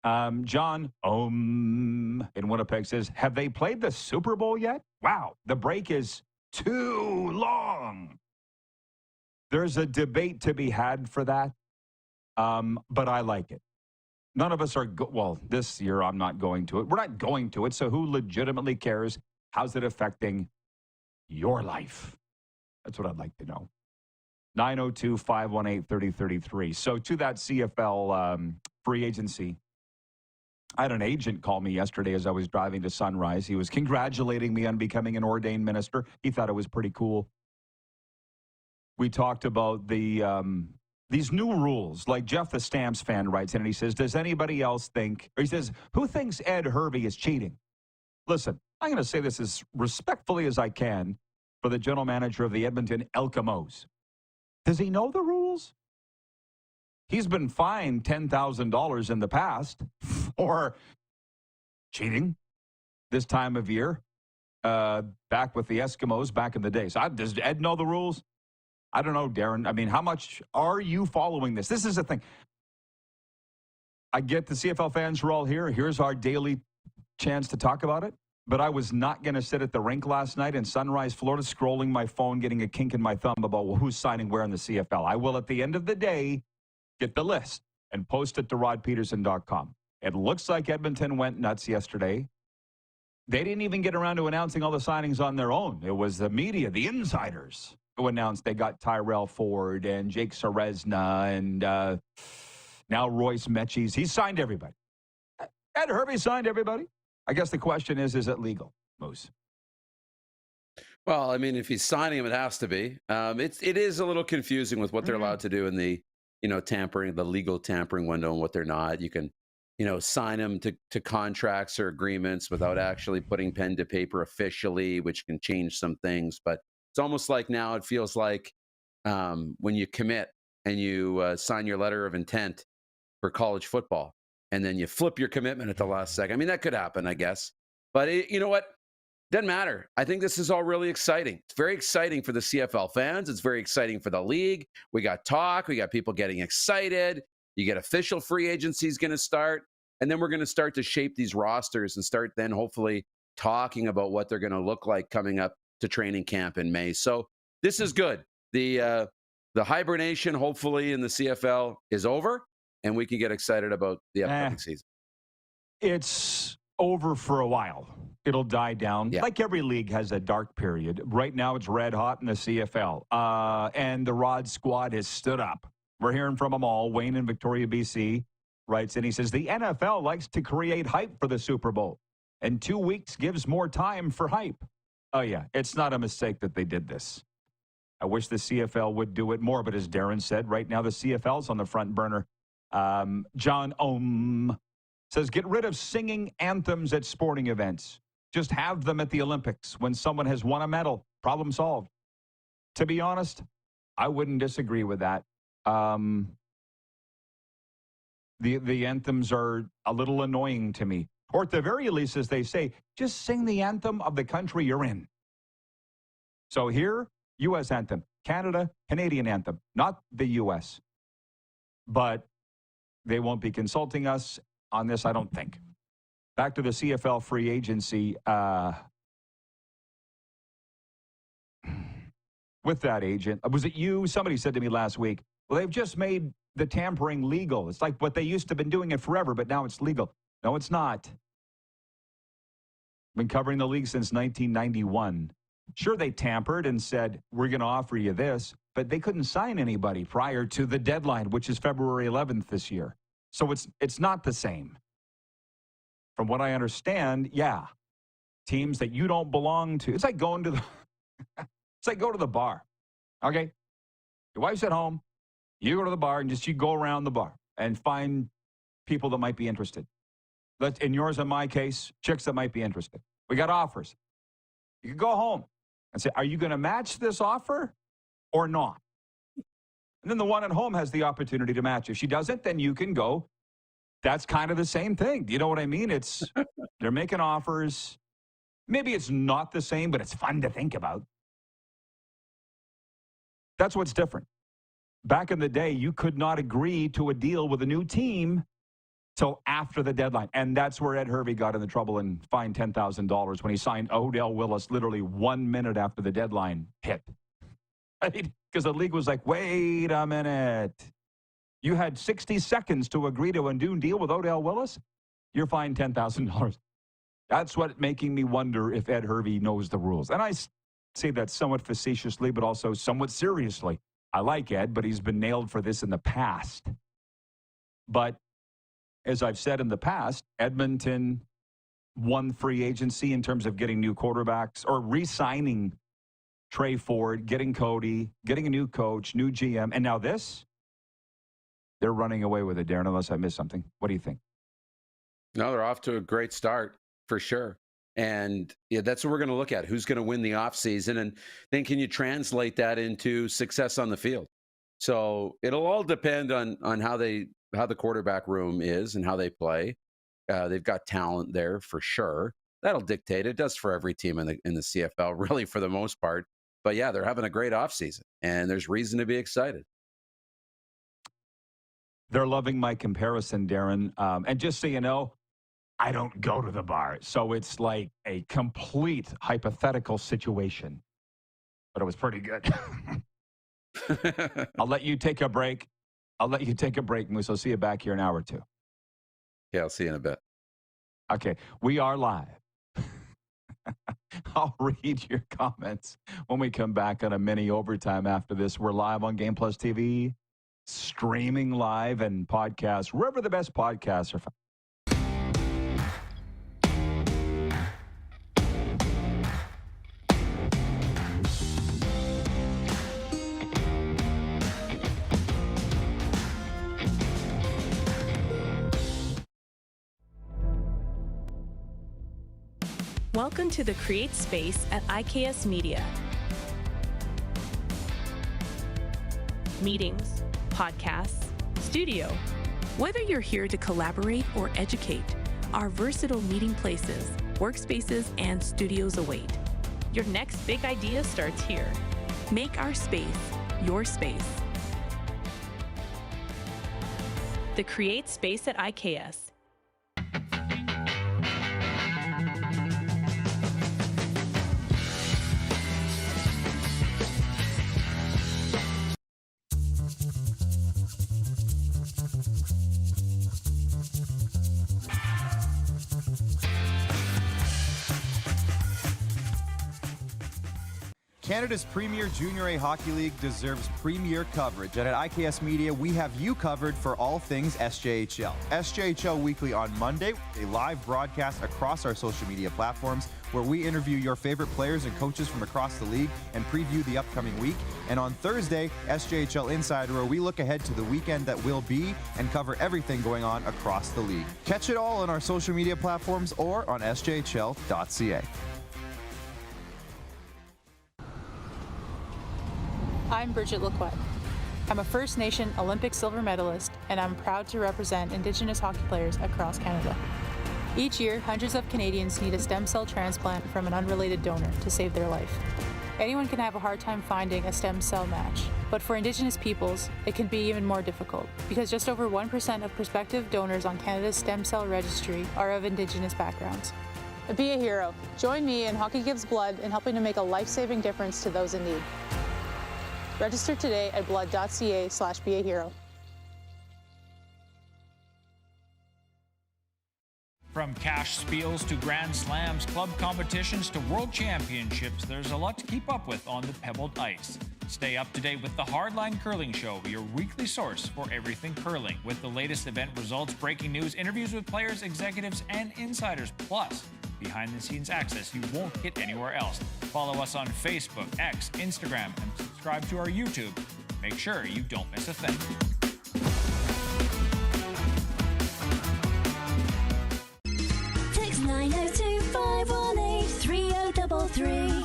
John in Winnipeg says, have they played the Super Bowl yet? Wow, the break is too long. There's a debate to be had for that, but I like it. None of us are, this year I'm not going to it. We're not going to it, so who legitimately cares How's it affecting your life? That's what I'd like to know. 902-518-3033. So to that CFL free agency, I had an agent call me yesterday as I was driving to Sunrise. He was congratulating me on becoming an ordained minister. He thought it was pretty cool. We talked about these new rules. Like Jeff the Stamps fan writes in and he says, does anybody else think, or he says, who thinks Ed Hervey is cheating? Listen, I'm going to say this as respectfully as I can for the general manager of the Edmonton Elkamos. Does he know the rules? He's been fined $10,000 in the past for cheating this time of year, back with the Eskimos back in the day. So does Ed know the rules? I don't know, Darren. I mean, how much are you following this? This is the thing. I get the CFL fans are all here. Here's our daily chance to talk about it. But I was not going to sit at the rink last night in Sunrise, Florida, scrolling my phone, getting a kink in my thumb about who's signing where in the CFL. I will, at the end of the day, get the list and post it to rodpeterson.com. It looks like Edmonton went nuts yesterday. They didn't even get around to announcing all the signings on their own. It was the media, the insiders, who announced they got Tyrell Ford and Jake Serezna and now Royce Metchis. He signed everybody. Ed Hervey signed everybody. I guess the question is it legal, Moose? Well, I mean, if he's signing him, it has to be. It is a little confusing with what they're allowed to do in the, tampering, the legal tampering window and what they're not. You can, sign them to contracts or agreements without actually putting pen to paper officially, which can change some things. But it's almost like now it feels like when you commit and you sign your letter of intent for college football, and then you flip your commitment at the last second. I mean, that could happen, I guess. But you know what? Doesn't matter. I think this is all really exciting. It's very exciting for the CFL fans. It's very exciting for the league. We got talk. We got people getting excited. You get official free agencies going to start. And then we're going to start to shape these rosters and start then hopefully talking about what they're going to look like coming up to training camp in May. So this is good. The hibernation, hopefully, in the CFL is over, and we can get excited about the upcoming season. It's over for a while. It'll die down. Yeah. Like every league has a dark period. Right now it's red hot in the CFL. And the Rod squad has stood up. We're hearing from them all. Wayne in Victoria, BC writes in. He says, the NFL likes to create hype for the Super Bowl, and 2 weeks gives more time for hype. Oh, yeah. It's not a mistake that they did this. I wish the CFL would do it more. But as Darren said, right now the CFL's on the front burner. John Ohm says, get rid of singing anthems at sporting events. Just have them at the Olympics when someone has won a medal. Problem solved. To be honest, I wouldn't disagree with that. The anthems are a little annoying to me. Or at the very least, as they say, just sing the anthem of the country you're in. So here, U.S. anthem. Canada, Canadian anthem. Not the U.S. But they won't be consulting us on this, I don't think. Back to the CFL free agency. With that agent, was it you? Somebody said to me last week, well, they've just made the tampering legal. It's like what they used to have been doing it forever, but now it's legal. No, it's not. Been covering the league since 1991. Sure, they tampered and said, we're going to offer you this, but they couldn't sign anybody prior to the deadline, which is February 11th this year. So it's not the same. From what I understand, yeah, teams that you don't belong to. It's like going to the it's like go to the bar. Okay? Your wife's at home. You go to the bar and just you go around the bar and find people that might be interested. In yours and my case, chicks that might be interested. We got offers. You can go home and say, are you going to match this offer or not? And then the one at home has the opportunity to match. If she doesn't, then you can go. That's kind of the same thing. Do you know what I mean? It's they're making offers. Maybe it's not the same, but it's fun to think about. That's what's different. Back in the day, you could not agree to a deal with a new team till after the deadline. And that's where Ed Hervey got in the trouble and fined $10,000 when he signed Odell Willis literally 1 minute after the deadline hit. Right? Because the league was like, wait a minute. You had 60 seconds to agree to a new deal with Odell Willis? You're fined $10,000. That's what making me wonder if Ed Hervey knows the rules. And I say that somewhat facetiously, but also somewhat seriously. I like Ed, but he's been nailed for this in the past. But as I've said in the past, Edmonton won free agency in terms of getting new quarterbacks or re-signing Trey Ford, getting Cody, getting a new coach, new GM, and now this? They're running away with it, Darren, unless I missed something. What do you think? No, they're off to a great start for sure. And yeah, that's what we're going to look at. Who's going to win the offseason? And then can you translate that into success on the field? So it'll all depend on how the quarterback room is and how they play. They've got talent there for sure. That'll dictate. It does for every team in the CFL, really, for the most part. But yeah, they're having a great offseason, and there's reason to be excited. They're loving my comparison, Darren. And just so you know, I don't go to the bar. So it's like a complete hypothetical situation. But it was pretty good. I'll let you take a break. Moose. I'll see you back here in an hour or two. Yeah, I'll see you in a bit. Okay, we are live. I'll read your comments when we come back on a mini overtime after this. We're live on Game Plus TV, streaming live and podcasts, wherever the best podcasts are found. Welcome to the Create Space at IKS Media. Meetings, podcasts, studio. Whether you're here to collaborate or educate, our versatile meeting places, workspaces, and studios await. Your next big idea starts here. Make our space your space. The Create Space at IKS. Canada's premier Junior A Hockey League deserves premier coverage, and at IKS Media, we have you covered for all things SJHL. SJHL Weekly on Monday, a live broadcast across our social media platforms where we interview your favorite players and coaches from across the league and preview the upcoming week. And on Thursday, SJHL Insider, where we look ahead to the weekend that will be and cover everything going on across the league. Catch it all on our social media platforms or on sjhl.ca. I'm Bridget Lacquette. I'm a First Nation Olympic silver medalist, and I'm proud to represent Indigenous hockey players across Canada. Each year, hundreds of Canadians need a stem cell transplant from an unrelated donor to save their life. Anyone can have a hard time finding a stem cell match, but for Indigenous peoples, it can be even more difficult because just over 1% of prospective donors on Canada's stem cell registry are of Indigenous backgrounds. Be a hero. Join me in Hockey Gives Blood in helping to make a life-saving difference to those in need. Register today at blood.ca/beahero. From cash spiels to grand slams, club competitions to world championships, there's a lot to keep up with on the pebbled ice. Stay up to date with the Hardline Curling Show, your weekly source for everything curling, with the latest event results, breaking news, interviews with players, executives, and insiders, plus behind-the-scenes access you won't get anywhere else. Follow us on Facebook, X, Instagram, and subscribe to our YouTube. Make sure you don't miss a thing. Text 902-518-3033.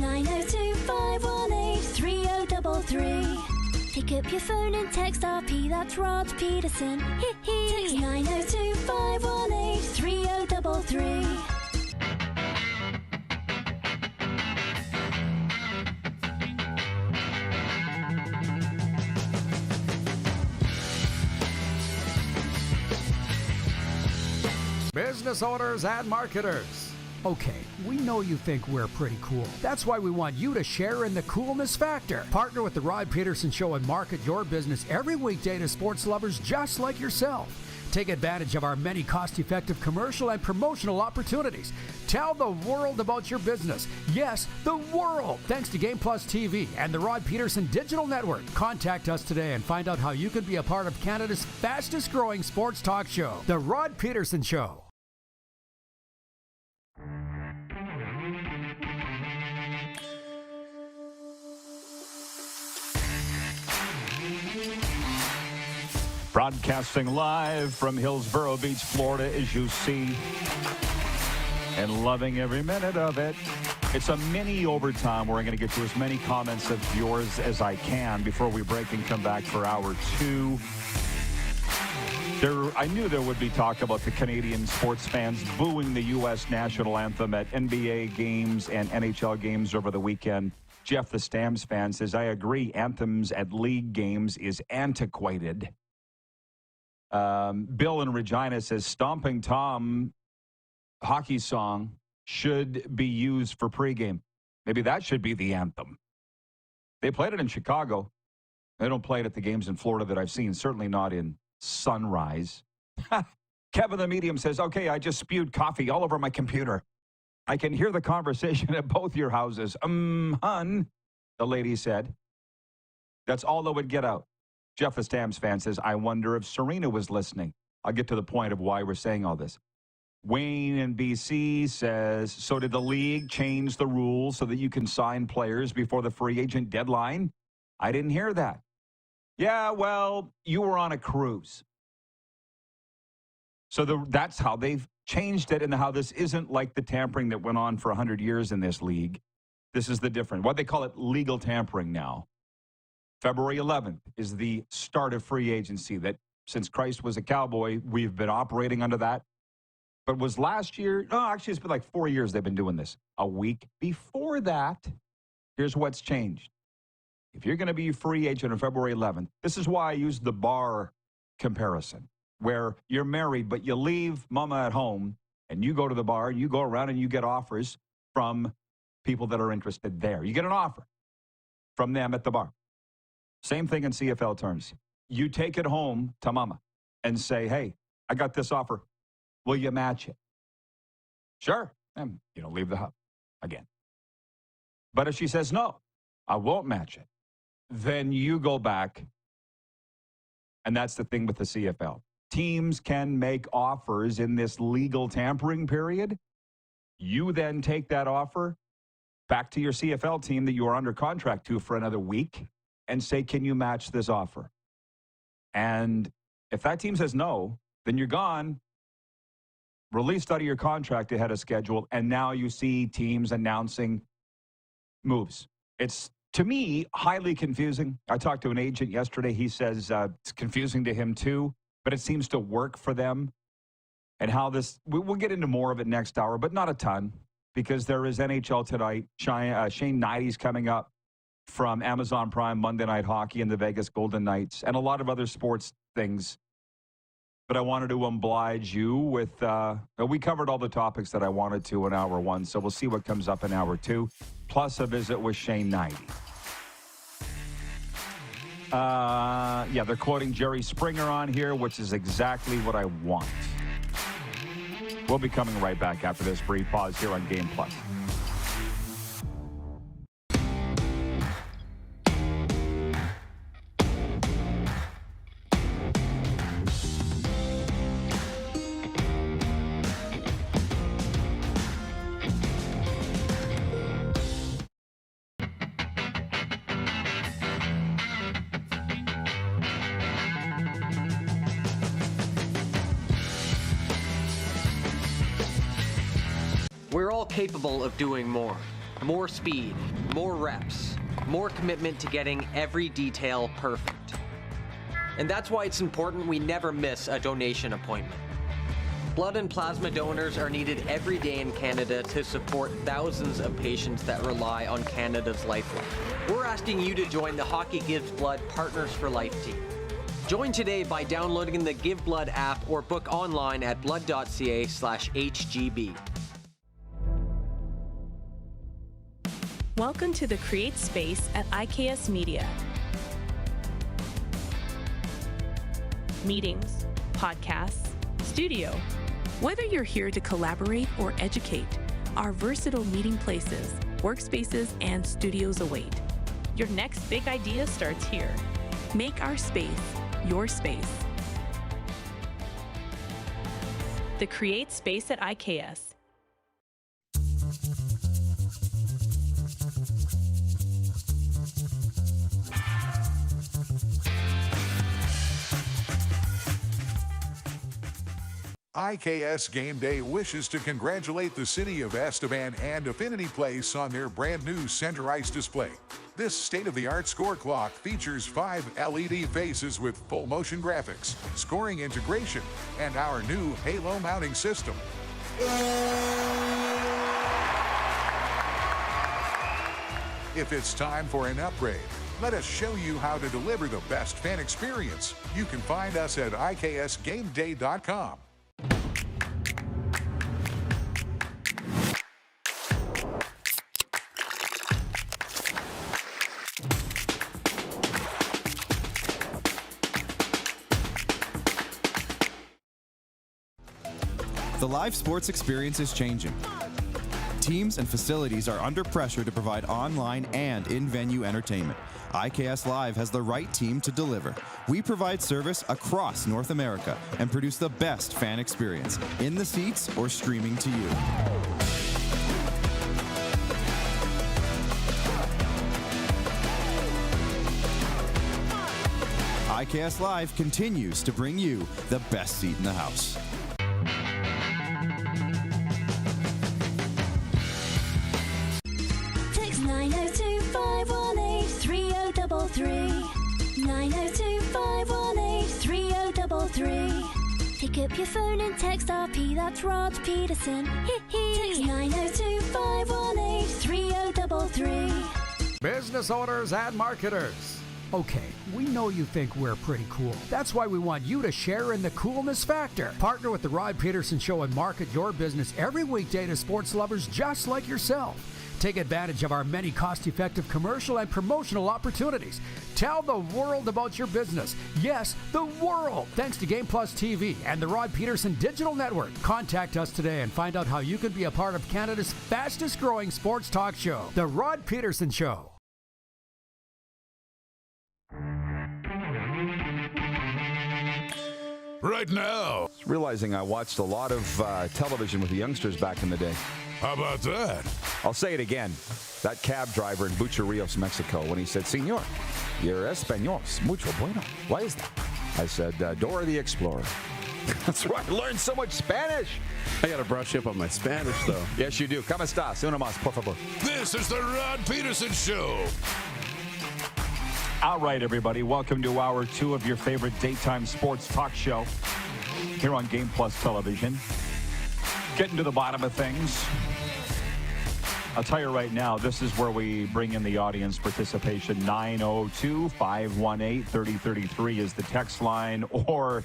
902-518-3033. Pick up your phone and text RP, that's Rod Pedersen. Text 902-518-3033. Business owners and marketers. Okay, we know you think we're pretty cool. That's why we want you to share in the coolness factor. Partner with the Rod Pedersen Show and market your business every weekday to sports lovers just like yourself. take advantage of our many cost-effective commercial and promotional opportunities. Tell the world about your business. Yes, the world. Thanks to Game Plus TV and the Rod Pedersen Digital Network. Contact us today and find out how you can be a part of Canada's fastest-growing sports talk show, The Rod Pedersen Show. Broadcasting live from Hillsborough Beach, Florida, as you see, and loving every minute of it. It's a mini overtime where I'm going to get to as many comments of yours as I can before we break and come back for hour two. I knew there would be talk about the Canadian sports fans booing the U.S. national anthem at NBA games and NHL games over the weekend. Jeff, the Stamps fan, says, I agree, anthems at league games is antiquated. Bill in Regina says, Stomping Tom hockey song should be used for pregame. Maybe that should be the anthem. They played it in Chicago. They don't play it at the games in Florida that I've seen, certainly not in Sunrise. Kevin the Medium says, okay, I just spewed coffee all over my computer. I can hear the conversation at both your houses. Hun, the lady said. That's all that would get out. Jeff the Stamps fan says, I wonder if Serena was listening. I'll get to the point of why we're saying all this. Wayne in BC says, so did the league change the rules so that you can sign players before the free agent deadline? I didn't hear that. Yeah, well, you were on a cruise. So that's how they've changed it, and how this isn't like the tampering that went on for 100 years in this league. This is the different, what they call it, legal tampering now. February 11th is the start of free agency that since Christ was a Cowboy, we've been operating under that. But was last year, no, actually it's been like 4 years they've been doing this. A week before that, here's what's changed. If you're going to be a free agent on February 11th, this is why I use the bar comparison, where you're married, but you leave mama at home and you go to the bar, you go around and you get offers from people that are interested there. You get an offer from them at the bar. Same thing in CFL terms. You take it home to mama and say, hey, I got this offer. Will you match it? Sure. And you don't leave the house again. But if she says, no, I won't match it, then you go back. And that's the thing with the CFL. Teams can make offers in this legal tampering period. You then take that offer back to your CFL team that you are under contract to for another week and say, can you match this offer? And if that team says no, then you're gone, released out of your contract ahead of schedule, and now you see teams announcing moves. It's, to me, highly confusing. I talked to an agent yesterday. He says it's confusing to him too, but it seems to work for them. And how this, we'll get into more of it next hour, but not a ton, because there is NHL tonight. Shane Hnidy's coming up from Amazon Prime, Monday Night Hockey, and the Vegas Golden Knights, and a lot of other sports things. But I wanted to oblige you with, we covered all the topics that I wanted to in hour one, so we'll see what comes up in hour two, plus a visit with Shane Hnidy. Yeah, they're quoting Jerry Springer on here, which is exactly what I want. We'll be coming right back after this brief pause here on Game Plus. We're all capable of doing more. More speed, more reps, more commitment to getting every detail perfect. And that's why it's important we never miss a donation appointment. Blood and plasma donors are needed every day in Canada to support thousands of patients that rely on Canada's lifeline. We're asking you to join the Hockey Gives Blood Partners for Life team. Join today by downloading the Give Blood app or book online at blood.ca/HGB. Welcome to the Create Space at IKS Media. Meetings, podcasts, studio. Whether you're here to collaborate or educate, our versatile meeting places, workspaces, and studios await. Your next big idea starts here. Make our space your space. The Create Space at IKS. IKS Game Day wishes to congratulate the city of Esteban and Affinity Place on their brand new center ice display. This state-of-the-art score clock features 5 LED faces with full motion graphics, scoring integration, and our new Halo mounting system. If it's time for an upgrade, let us show you how to deliver the best fan experience. You can find us at IKSGameDay.com. The live sports experience is changing. Teams and facilities are under pressure to provide online and in-venue entertainment. IKS Live has the right team to deliver. We provide service across North America and produce the best fan experience, in the seats or streaming to you. IKS Live continues to bring you the best seat in the house. Text 902-518-3033. 902-518-3033. Pick up your phone and text RP, that's Rod Pedersen. Text 902-518-3033. Business owners and marketers. Okay, we know you think we're pretty cool. That's why we want you to share in the coolness factor. Partner with the Rod Pedersen Show and market your business every weekday to sports lovers just like yourself. Take advantage of our many cost-effective commercial and promotional opportunities. Tell the world about your business. Yes, the world. Thanks to Game Plus TV and the Rod Pedersen Digital Network. Contact us today and find out how you can be a part of Canada's fastest-growing sports talk show, The Rod Pedersen Show. Right now. Realizing I watched a lot of television with the youngsters back in the day. How about that? I'll say it again. That cab driver in Bucharrios, Mexico, when he said, "Señor, your español es mucho bueno." Why is that? I said, Dora the Explorer. That's why I learned so much Spanish. I got to brush up on my Spanish, though. Yes, you do. ¿Cómo estás? Uno más, por favor. This is the Rod Pedersen Show. All right, everybody. Welcome to Hour 2 of your favorite daytime sports talk show here on Game Plus Television. Getting to the bottom of things. I'll tell you right now, this is where we bring in the audience participation. 902-518-3033 is the text line, or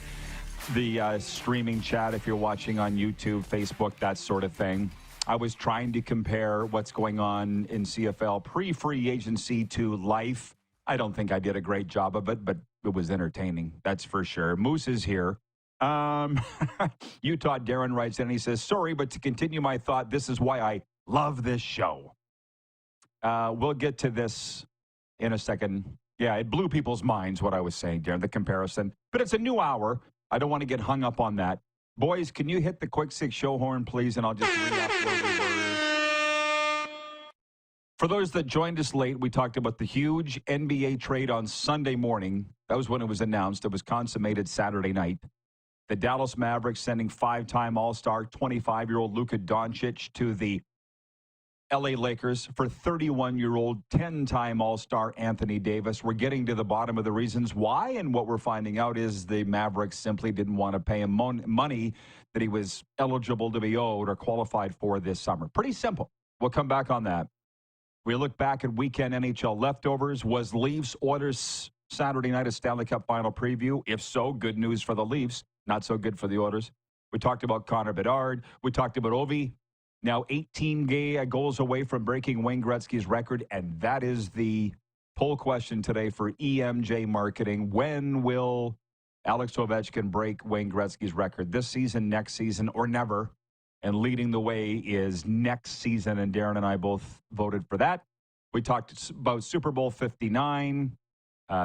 the streaming chat if you're watching on YouTube, Facebook, that sort of thing. I was trying to compare what's going on in CFL pre-free agency to life. I don't think I did a great job of it, but it was entertaining. That's for sure. Moose is here. Utah Darren writes in and he says, sorry, but to continue my thought, this is why I love this show. We'll get to this in a second. Yeah, it blew people's minds what I was saying, Darren, the comparison. But it's a new hour. I don't want to get hung up on that. Boys, can you hit the quick six show horn, please? And I'll just read off where we were. For those that joined us late, we talked about the huge NBA trade on Sunday morning. That was when it was announced. It was consummated Saturday night. The Dallas Mavericks sending 5-time All-Star, 25-year-old Luka Doncic to the LA Lakers for 31-year-old, 10-time All-Star Anthony Davis. We're getting to the bottom of the reasons why, and what we're finding out is the Mavericks simply didn't want to pay him money that he was eligible to be owed or qualified for this summer. Pretty simple. We'll come back on that. We look back at weekend NHL leftovers. Was Leafs Oilers Saturday night a Stanley Cup final preview? If so, good news for the Leafs. Not so good for the Oilers. We talked about Connor Bedard. We talked about Ovi. Now 18 goals away from breaking Wayne Gretzky's record, and that is the poll question today for EMJ Marketing. When will Alex Ovechkin break Wayne Gretzky's record this season, next season, or never. And leading the way is next season, and Darren and I both voted for that. We talked about Super Bowl 59.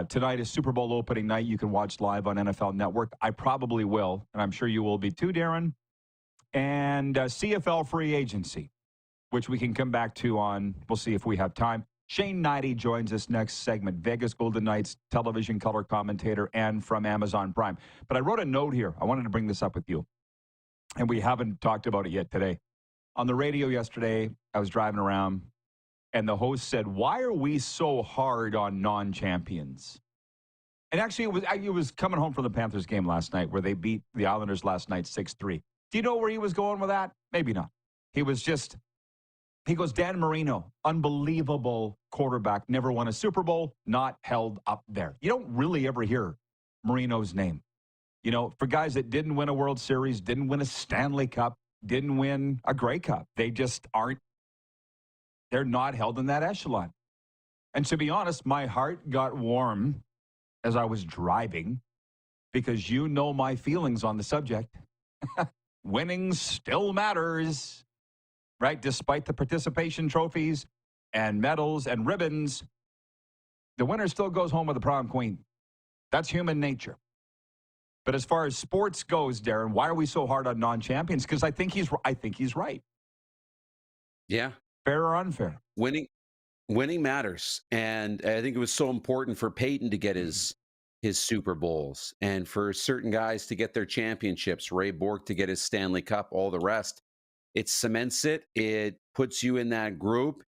Tonight is Super Bowl opening night. You can watch live on NFL Network. I probably will, and I'm sure you will be too, Darren. And CFL free agency, which we can come back to on, we'll see if we have time. Shane Hnidy joins us next segment, Vegas Golden Knights television color commentator and from Amazon Prime. But I wrote a note here. I wanted to bring this up with you, and we haven't talked about it yet today. On the radio yesterday, I was driving around, and the host said, "Why are we so hard on non-champions?" And actually, it was coming home from the Panthers game last night where they beat the Islanders last night 6-3. Do you know where he was going with that? Maybe not. He goes, Dan Marino, unbelievable quarterback, never won a Super Bowl, not held up there. You don't really ever hear Marino's name. You know, for guys that didn't win a World Series, didn't win a Stanley Cup, didn't win a Grey Cup, they just aren't, they're not held in that echelon. And to be honest, my heart got warm as I was driving because you know my feelings on the subject. Winning still matters. Right? Despite the participation trophies and medals and ribbons, the winner still goes home with the prom queen. That's human nature. But as far as sports goes, Darren, why are we so hard on non-champions? Because I think he's right. Yeah. Fair or unfair? Winning matters. And I think it was so important for Peyton to get his Super Bowls and for certain guys to get their championships, Ray Bourque to get his Stanley Cup, all the rest. It cements it. It puts you in that group.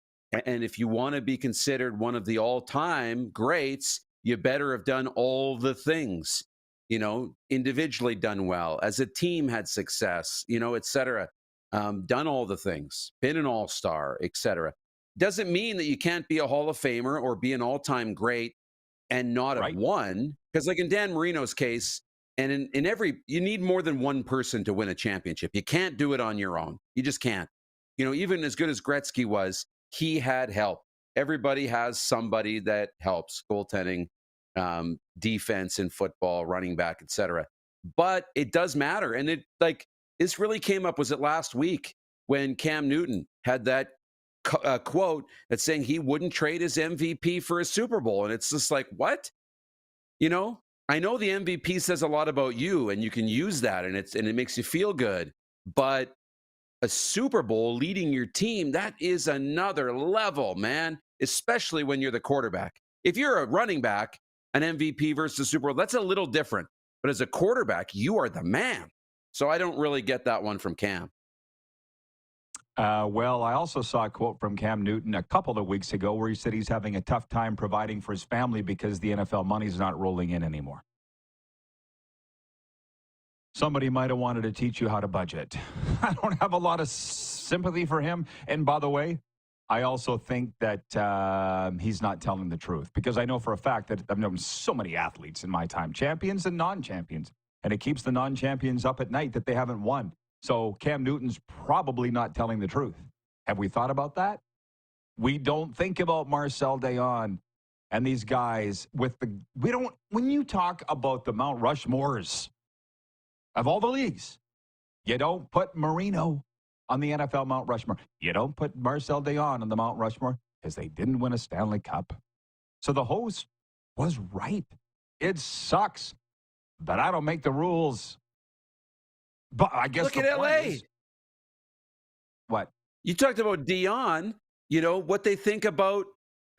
And if you want to be considered one of the all-time greats, you better have done all the things, you know, individually done well, as a team had success, you know, et cetera, done all the things, been an all-star, et cetera. Doesn't mean that you can't be a Hall of Famer or be an all-time great and not have won. Because like in Dan Marino's case, and in every, you need more than one person to win a championship. You can't do it on your own. You just can't. You know, even as good as Gretzky was, he had help. Everybody has somebody that helps, goaltending, defense in football, running back, etc. But it does matter. And it, like, this really came up, was it last week when Cam Newton had that quote that's saying he wouldn't trade his MVP for a Super Bowl. And it's just like, what? You know, I know the MVP says a lot about you and you can use that and it makes you feel good, but a Super Bowl leading your team, that is another level, man, especially when you're the quarterback. If you're a running back, an MVP versus Super Bowl, that's a little different. But as a quarterback, you are the man. So I don't really get that one from Cam. Well, I also saw a quote from Cam Newton a couple of weeks ago where he said he's having a tough time providing for his family because the NFL money's not rolling in anymore. Somebody might have wanted to teach you how to budget. I don't have a lot of sympathy for him. And by the way, I also think that he's not telling the truth because I know for a fact that I've known so many athletes in my time, champions and non-champions, and it keeps the non-champions up at night that they haven't won. So Cam Newton's probably not telling the truth. Have we thought about that? We don't think about Marcel Deon and these guys with the, we don't, when you talk about the Mount Rushmores of all the leagues, you don't put Marino on the NFL Mount Rushmore. You don't put Marcel Deon on the Mount Rushmore because they didn't win a Stanley Cup. So the host was right. It sucks, but I don't make the rules. But I guess look at LA. What? You talked about Dion, you know, what they think about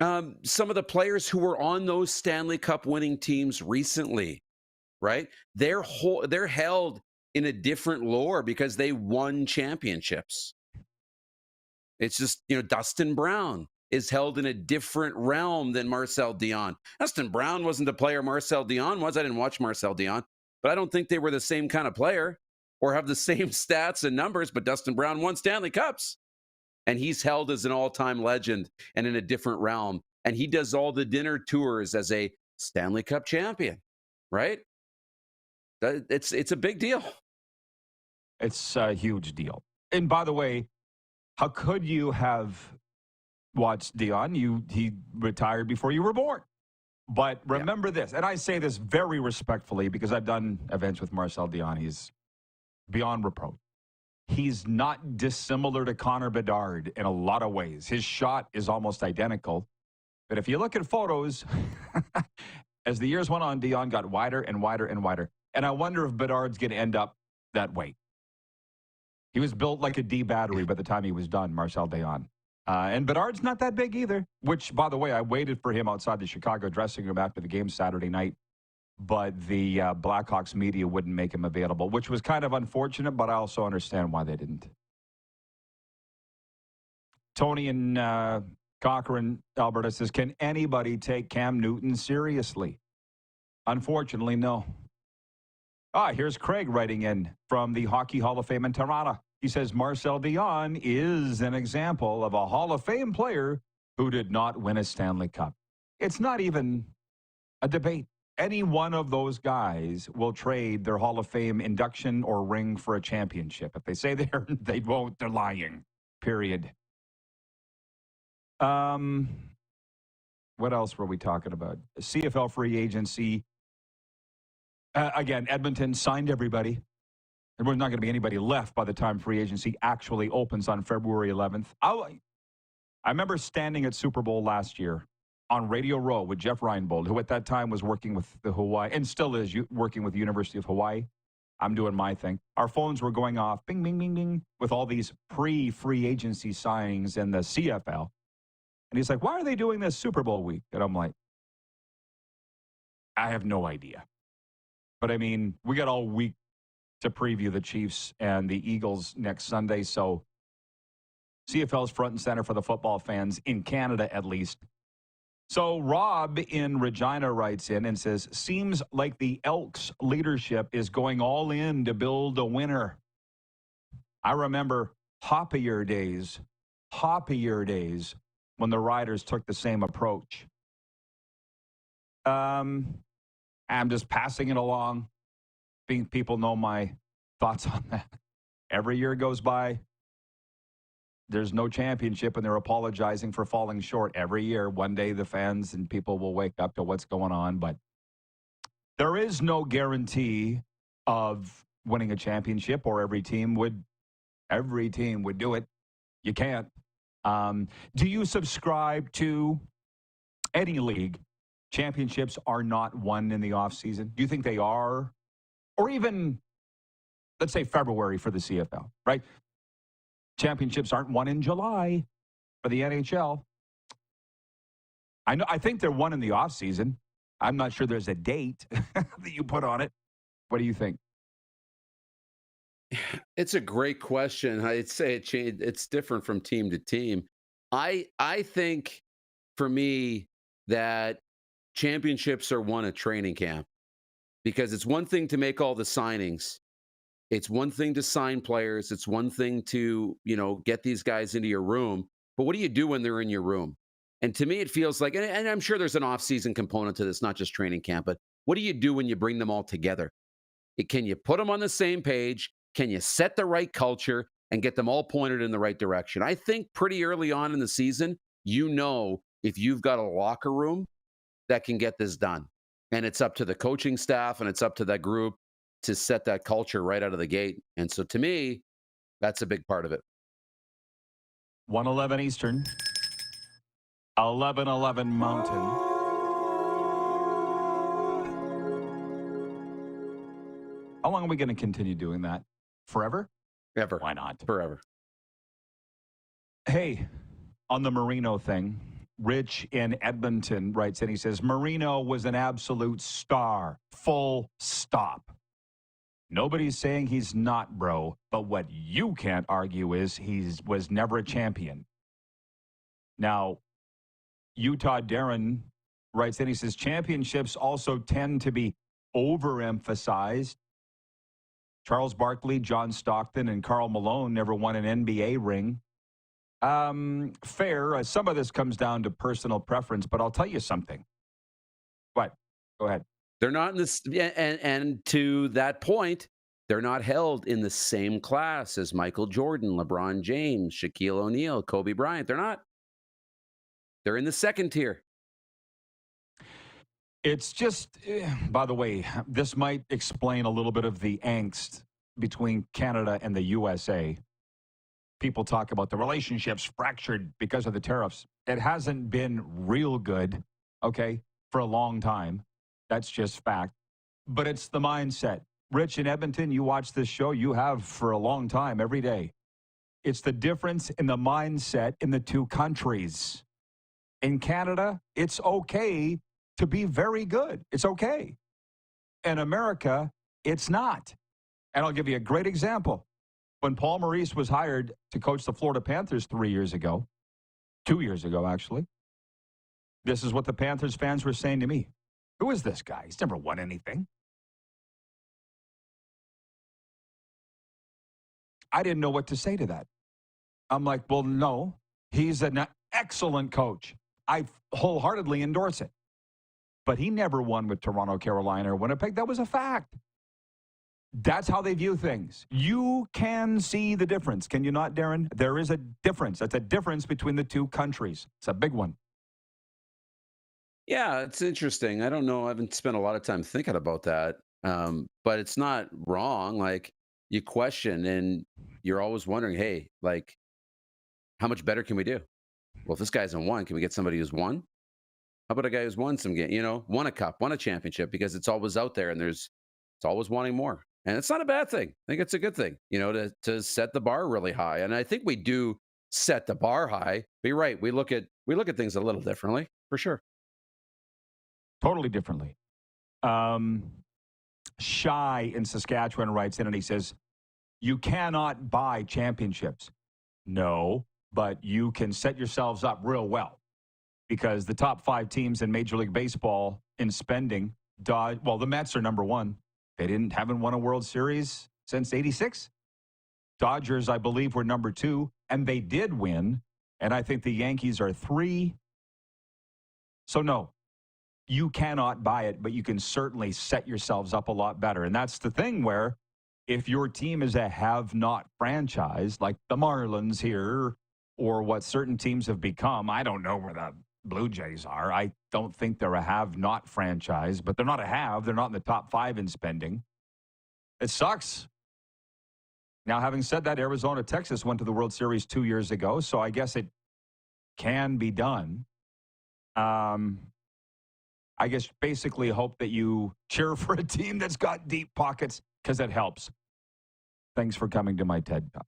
some of the players who were on those Stanley Cup winning teams recently, right? They're held in a different lore because they won championships. It's just, you know, Dustin Brown is held in a different realm than Marcel Deon. Dustin Brown wasn't the player Marcel Deon was. I didn't watch Marcel Deon, but I don't think they were the same kind of player or have the same stats and numbers, but Dustin Brown won Stanley Cups. And he's held as an all-time legend and in a different realm. And he does all the dinner tours as a Stanley Cup champion, right? It's a big deal. It's a huge deal. And by the way, how could you have watched Dion? He retired before you were born. But remember this, and I say this very respectfully because I've done events with Marcel Dion. He's beyond reproach. He's not dissimilar to Connor Bedard in a lot of ways. His shot is almost identical. But if you look at photos, as the years went on, Dion got wider and wider and wider. And I wonder if Bedard's going to end up that way. He was built like a D battery by the time he was done, Marcel Dion. And Bedard's not that big either, which, by the way, I waited for him outside the Chicago dressing room after the game Saturday night. But the Blackhawks media wouldn't make him available, which was kind of unfortunate, but I also understand why they didn't. Tony and Cochrane, Alberta says, can anybody take Cam Newton seriously? Unfortunately, no. Here's Craig writing in from the Hockey Hall of Fame in Toronto. He says, Marcel Dion is an example of a Hall of Fame player who did not win a Stanley Cup. It's not even a debate. Any one of those guys will trade their Hall of Fame induction or ring for a championship. If they say they won't, they're lying. Period. What else were we talking about? CFL free agency. Again, Edmonton signed everybody. There's not going to be anybody left by the time free agency actually opens on February 11th. I remember standing at Super Bowl last year on Radio Row with Jeff Reinbold, who at that time was working with the Hawaii, and still is working with the University of Hawaii. I'm doing my thing. Our phones were going off, bing, bing, bing, bing, with all these pre-free agency signings in the CFL. And he's like, why are they doing this Super Bowl week? And I'm like, I have no idea. But, I mean, we got all week to preview the Chiefs and the Eagles next Sunday. So CFL's front and center for the football fans in Canada, at least. So Rob in Regina writes in and says, seems like the Elks leadership is going all in to build a winner. I remember hoppier days when the Riders took the same approach. I'm just passing it along. People know my thoughts on that. Every year goes by, there's no championship, and they're apologizing for falling short every year. One day the fans and people will wake up to what's going on, but there is no guarantee of winning a championship, or every team would do it. You can't. Do you subscribe to any league? Championships are not won in the offseason. Do you think they are? Or even, let's say, February for the CFL, right? Championships aren't won in July for the NHL. I think they're won in the offseason. I'm not sure there's a date that you put on it. What do you think? It's a great question. I'd say it's different from team to team. I think, for me, that championships are won at training camp, because it's one thing to make all the signings. It's one thing to sign players. It's one thing to, get these guys into your room. But what do you do when they're in your room? And to me, it feels like, and I'm sure there's an off-season component to this, not just training camp, but what do you do when you bring them all together? Can you put them on the same page? Can you set the right culture and get them all pointed in the right direction? I think pretty early on in the season, if you've got a locker room that can get this done. And it's up to the coaching staff and it's up to that group to set that culture right out of the gate. And so to me, that's a big part of it. 1:11 Eastern, 11:11 Mountain. How long are we going to continue doing that? Forever? Ever. Why not? Forever. Hey, on the Marino thing, Rich in Edmonton writes in, he says, Marino was an absolute star. Full stop. Nobody's saying he's not, bro, but what you can't argue is he was never a champion. Now, Utah Darren writes in, he says, championships also tend to be overemphasized. Charles Barkley, John Stockton, and Karl Malone never won an NBA ring. Fair. Some of this comes down to personal preference, but I'll tell you something. What? Go ahead. They're not in this, and to that point, they're not held in the same class as Michael Jordan, LeBron James, Shaquille O'Neal, Kobe Bryant. They're not. They're in the second tier. It's just, by the way, this might explain a little bit of the angst between Canada and the USA. People talk about the relationships fractured because of the tariffs. It hasn't been real good, okay, for a long time. That's just fact. But it's the mindset. Rich in Edmonton, you watch this show, you have for a long time, every day. It's the difference in the mindset in the two countries. In Canada, it's okay to be very good. It's okay. In America, it's not. And I'll give you a great example. When Paul Maurice was hired to coach the Florida Panthers 2 years ago, actually, this is what the Panthers fans were saying to me. Who is this guy? He's never won anything. I didn't know what to say to that. I'm like, well, no, he's an excellent coach. I wholeheartedly endorse it. But he never won with Toronto, Carolina, or Winnipeg. That was a fact. That's how they view things. You can see the difference. Can you not, Darren? There is a difference. That's a difference between the two countries. It's a big one. Yeah, it's interesting. I don't know. I haven't spent a lot of time thinking about that. But it's not wrong. Like, you question and you're always wondering, hey, like, how much better can we do? Well, if this guy hasn't won, can we get somebody who's won? How about a guy who's won some game, won a cup, won a championship, because it's always out there and it's always wanting more. And it's not a bad thing. I think it's a good thing, to set the bar really high. And I think we do set the bar high. But you're right. We look at things a little differently, for sure. Totally differently. Shy in Saskatchewan writes in and he says, you cannot buy championships. No, but you can set yourselves up real well, because the top 5 teams in Major League Baseball in spending, the Mets are number 1. They haven't won a World Series since '86. Dodgers, I believe, were number 2, and they did win. And I think the Yankees are 3. So no, you cannot buy it, but you can certainly set yourselves up a lot better. And that's the thing where if your team is a have-not franchise, like the Marlins here, or what certain teams have become, I don't know where the Blue Jays are. I don't think they're a have-not franchise, but they're not a have. They're not in the top 5 in spending. It sucks. Now, having said that, Arizona, Texas went to the World Series 2 years ago, so I guess it can be done. I guess basically hope that you cheer for a team that's got deep pockets, because it helps. Thanks for coming to my TED Talk.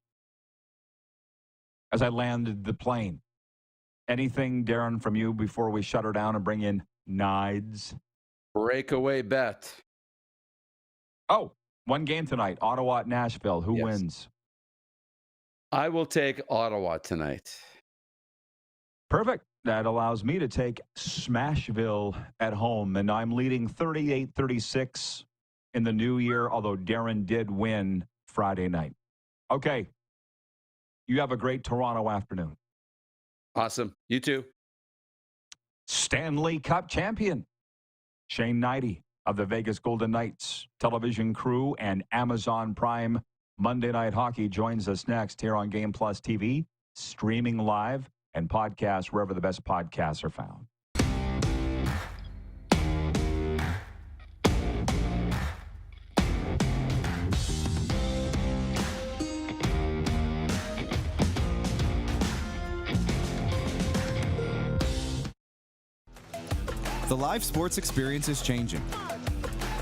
As I landed the plane, anything, Darren, from you before we shut her down and bring in Hnidy? Breakaway bet. Oh, one game tonight. Ottawa at Nashville. Who wins? I will take Ottawa tonight. Perfect. That allows me to take Smashville at home, and I'm leading 38-36 in the new year, although Darren did win Friday night. Okay. You have a great Toronto afternoon. Awesome. You too. Stanley Cup champion Shane Hnidy of the Vegas Golden Knights television crew and Amazon Prime Monday Night Hockey joins us next here on Game Plus TV, streaming live and podcast wherever the best podcasts are found. The live sports experience is changing.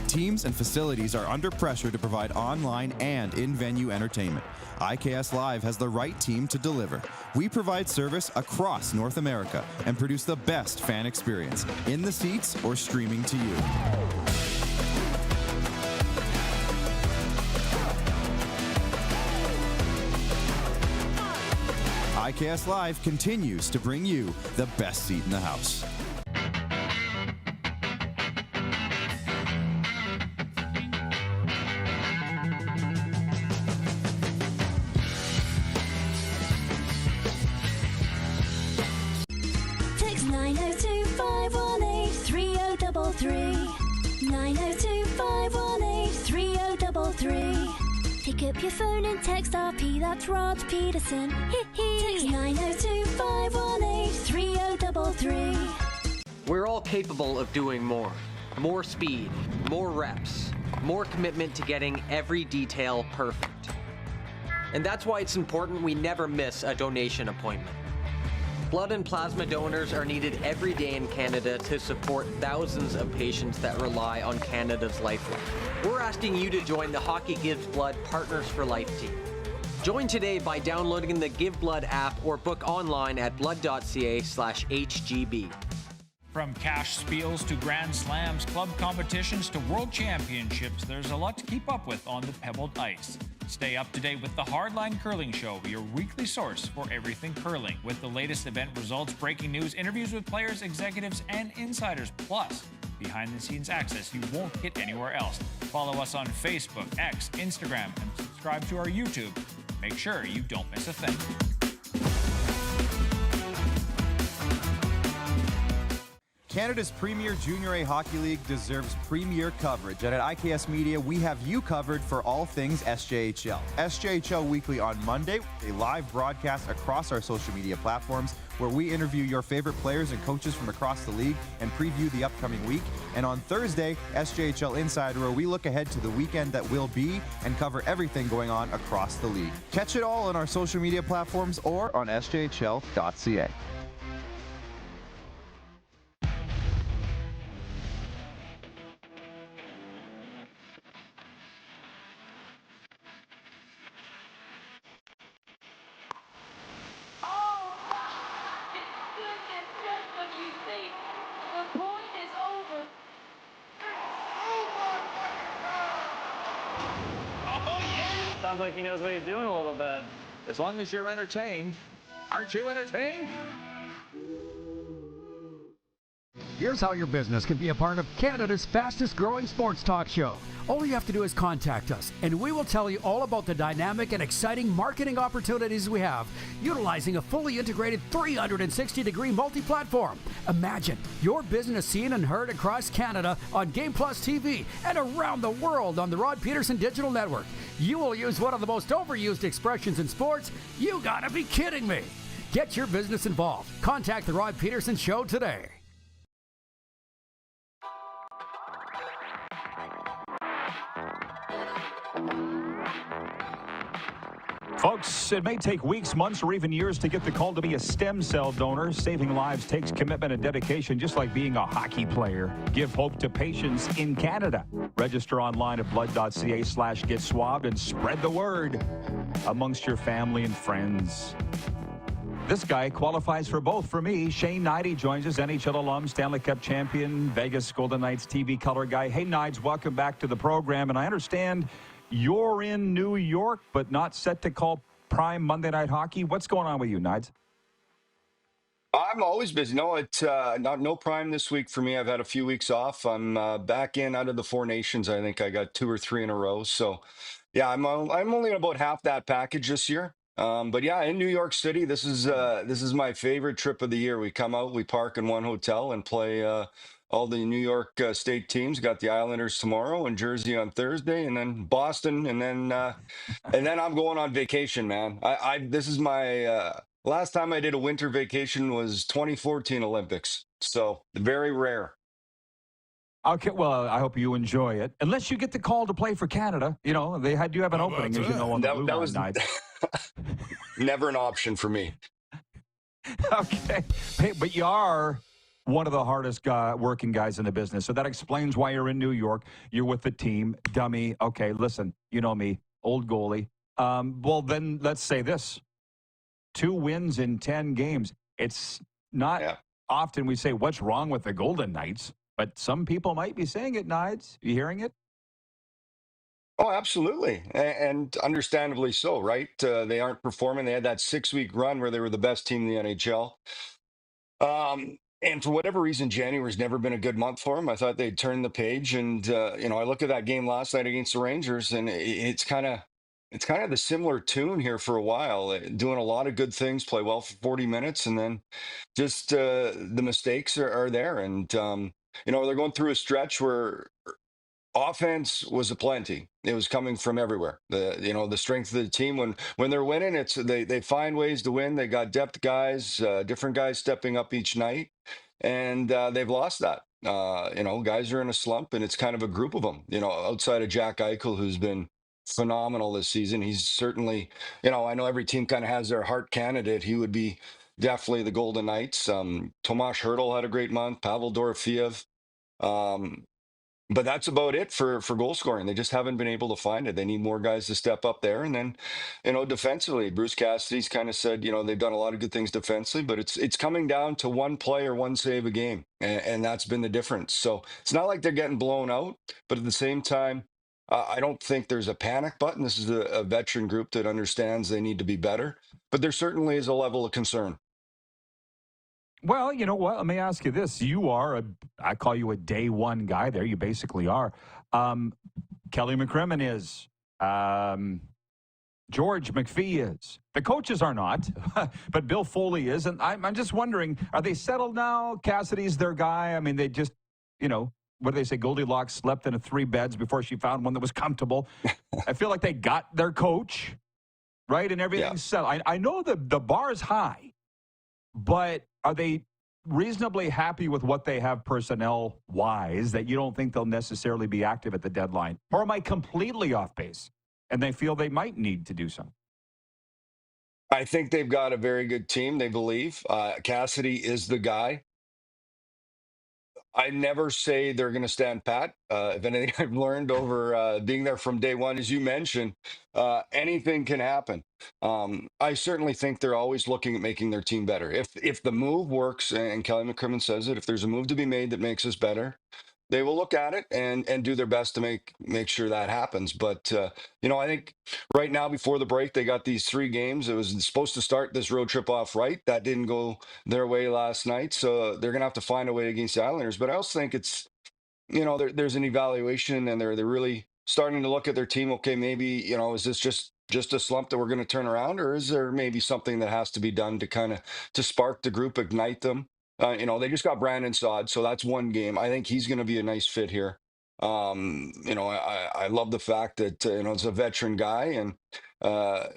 Teams and facilities are under pressure to provide online and in-venue entertainment. IKS Live has the right team to deliver. We provide service across North America and produce the best fan experience, in the seats or streaming to you. IKS Live continues to bring you the best seat in the house. Text 902-518-3033. 902-518-3033. Pick up your phone and text RP, that's Rod Pedersen. Text 902-518-3033. We're all capable of doing more. more speed, more reps, more commitment to getting every detail perfect. And that's why it's important we never miss a donation appointment. Blood and plasma donors are needed every day in Canada to support thousands of patients that rely on Canada's lifeline. We're asking you to join the Hockey Gives Blood Partners for Life team. Join today by downloading the Give Blood app or book online at blood.ca/HGB. From cash spiels to Grand Slams, club competitions to world championships, there's a lot to keep up with on the pebbled ice. Stay up to date with the Hardline Curling Show, your weekly source for everything curling, with the latest event results, breaking news, interviews with players, executives, and insiders, plus behind-the-scenes access you won't get anywhere else. Follow us on Facebook, X, Instagram, and subscribe to our YouTube. Make sure you don't miss a thing. Canada's premier Junior A Hockey League deserves premier coverage, and at IKS Media, we have you covered for all things SJHL. SJHL Weekly on Monday, a live broadcast across our social media platforms where we interview your favorite players and coaches from across the league and preview the upcoming week. And on Thursday, SJHL Insider, where we look ahead to the weekend that will be and cover everything going on across the league. Catch it all on our social media platforms or on sjhl.ca. Sounds like he knows what he's doing a little bit. As long as you're entertained. Aren't you entertained? Here's how your business can be a part of Canada's fastest growing sports talk show. All you have to do is contact us, and we will tell you all about the dynamic and exciting marketing opportunities we have, utilizing a fully integrated 360-degree multi-platform. Imagine your business seen and heard across Canada on Game Plus TV and around the world on the Rod Pedersen Digital Network. You will use one of the most overused expressions in sports. You gotta be kidding me. Get your business involved. Contact the Rod Pedersen Show today. Folks, it may take weeks, months, or even years to get the call to be a stem cell donor. Saving lives takes commitment and dedication, just like being a hockey player. Give hope to patients in Canada. Register online at blood.ca/get swabbed and spread the word amongst your family and friends. This guy qualifies for both. For me, Hnidy joins us, NHL alum, Stanley Cup champion, Vegas Golden Knights TV color guy. Hey, Knides, welcome back to the program. And I understand you're in New York, but not set to call prime Monday Night Hockey. What's going on with you, Knides? I'm always busy. No, it's no prime this week for me. I've had a few weeks off. I'm back in out of the Four Nations. I think I got 2 or 3 in a row. So, yeah, I'm only in about half that package this year. But yeah, in New York City, this is my favorite trip of the year. We come out, we park in one hotel, and play all the New York State teams. Got the Islanders tomorrow and Jersey on Thursday, and then Boston, and then I'm going on vacation, man. This is my last time I did a winter vacation was 2014 Olympics, so very rare. Okay, well, I hope you enjoy it. Unless you get the call to play for Canada. You know, they do have an opening, as you know, on the Blue Line night. Never an option for me. Okay. Hey, but you are one of the hardest working guys in the business. So that explains why you're in New York. You're with the team. Dummy. Okay, listen, you know me, old goalie. Well, then let's say this. 2 wins in 10 games. It's not often we say, what's wrong with the Golden Knights? But some people might be saying it, Knides. You hearing it? Oh, absolutely. And understandably so, right? They aren't performing. They had that 6-week run where they were the best team in the NHL. And for whatever reason, January's never been a good month for them. I thought they'd turn the page. And, I look at that game last night against the Rangers, and it's kind of the similar tune here for a while. Doing a lot of good things, play well for 40 minutes, and then just the mistakes are there. And, they're going through a stretch where offense was aplenty. It was coming from everywhere. The strength of the team when they're winning, they find ways to win. They got depth guys, different guys stepping up each night, and they've lost that. Guys are in a slump, and it's kind of a group of them. Outside of Jack Eichel, who's been phenomenal this season, he's certainly. I know every team kind of has their heart candidate. He would be definitely the Golden Knights. Tomas Hertl had a great month. Pavel Dorofeev. Um, but that's about it for goal scoring. They just haven't been able to find it. They need more guys to step up there. And then, defensively, Bruce Cassidy's kind of said, they've done a lot of good things defensively, but it's coming down to one play or one save a game, and that's been the difference. So it's not like they're getting blown out, but at the same time, I don't think there's a panic button. This is a veteran group that understands they need to be better, but there certainly is a level of concern. Well, you know what? Let me ask you this. I call you a day one guy there. You basically are. Kelly McCrimmon is. George McPhee is. The coaches are not, but Bill Foley is. And I'm just wondering, are they settled now? Cassidy's their guy. I mean, they just, what do they say? Goldilocks slept in a 3 beds before she found one that was comfortable. I feel like they got their coach, right? And everything's settled. I know the bar is high, but are they reasonably happy with what they have personnel-wise that you don't think they'll necessarily be active at the deadline? Or am I completely off base and they feel they might need to do something? I think they've got a very good team, they believe. Cassidy is the guy. I never say they're going to stand pat. If anything, I've learned over being there from day one, as you mentioned, anything can happen. I certainly think they're always looking at making their team better. If the move works, and Kelly McCrimmon says it, if there's a move to be made that makes us better, they will look at it and do their best to make sure that happens. But I think right now before the break, they got these 3 games. It was supposed to start this road trip off right. That didn't go their way last night, so they're gonna have to find a way against the Islanders. But I also think it's there's an evaluation, and they're really starting to look at their team. Okay, maybe is this just a slump that we're going to turn around, or is there maybe something that has to be done to kind of to spark the group, ignite them? They just got Brandon Saad, so that's one game. I think he's going to be a nice fit here. I love the fact that it's a veteran guy, and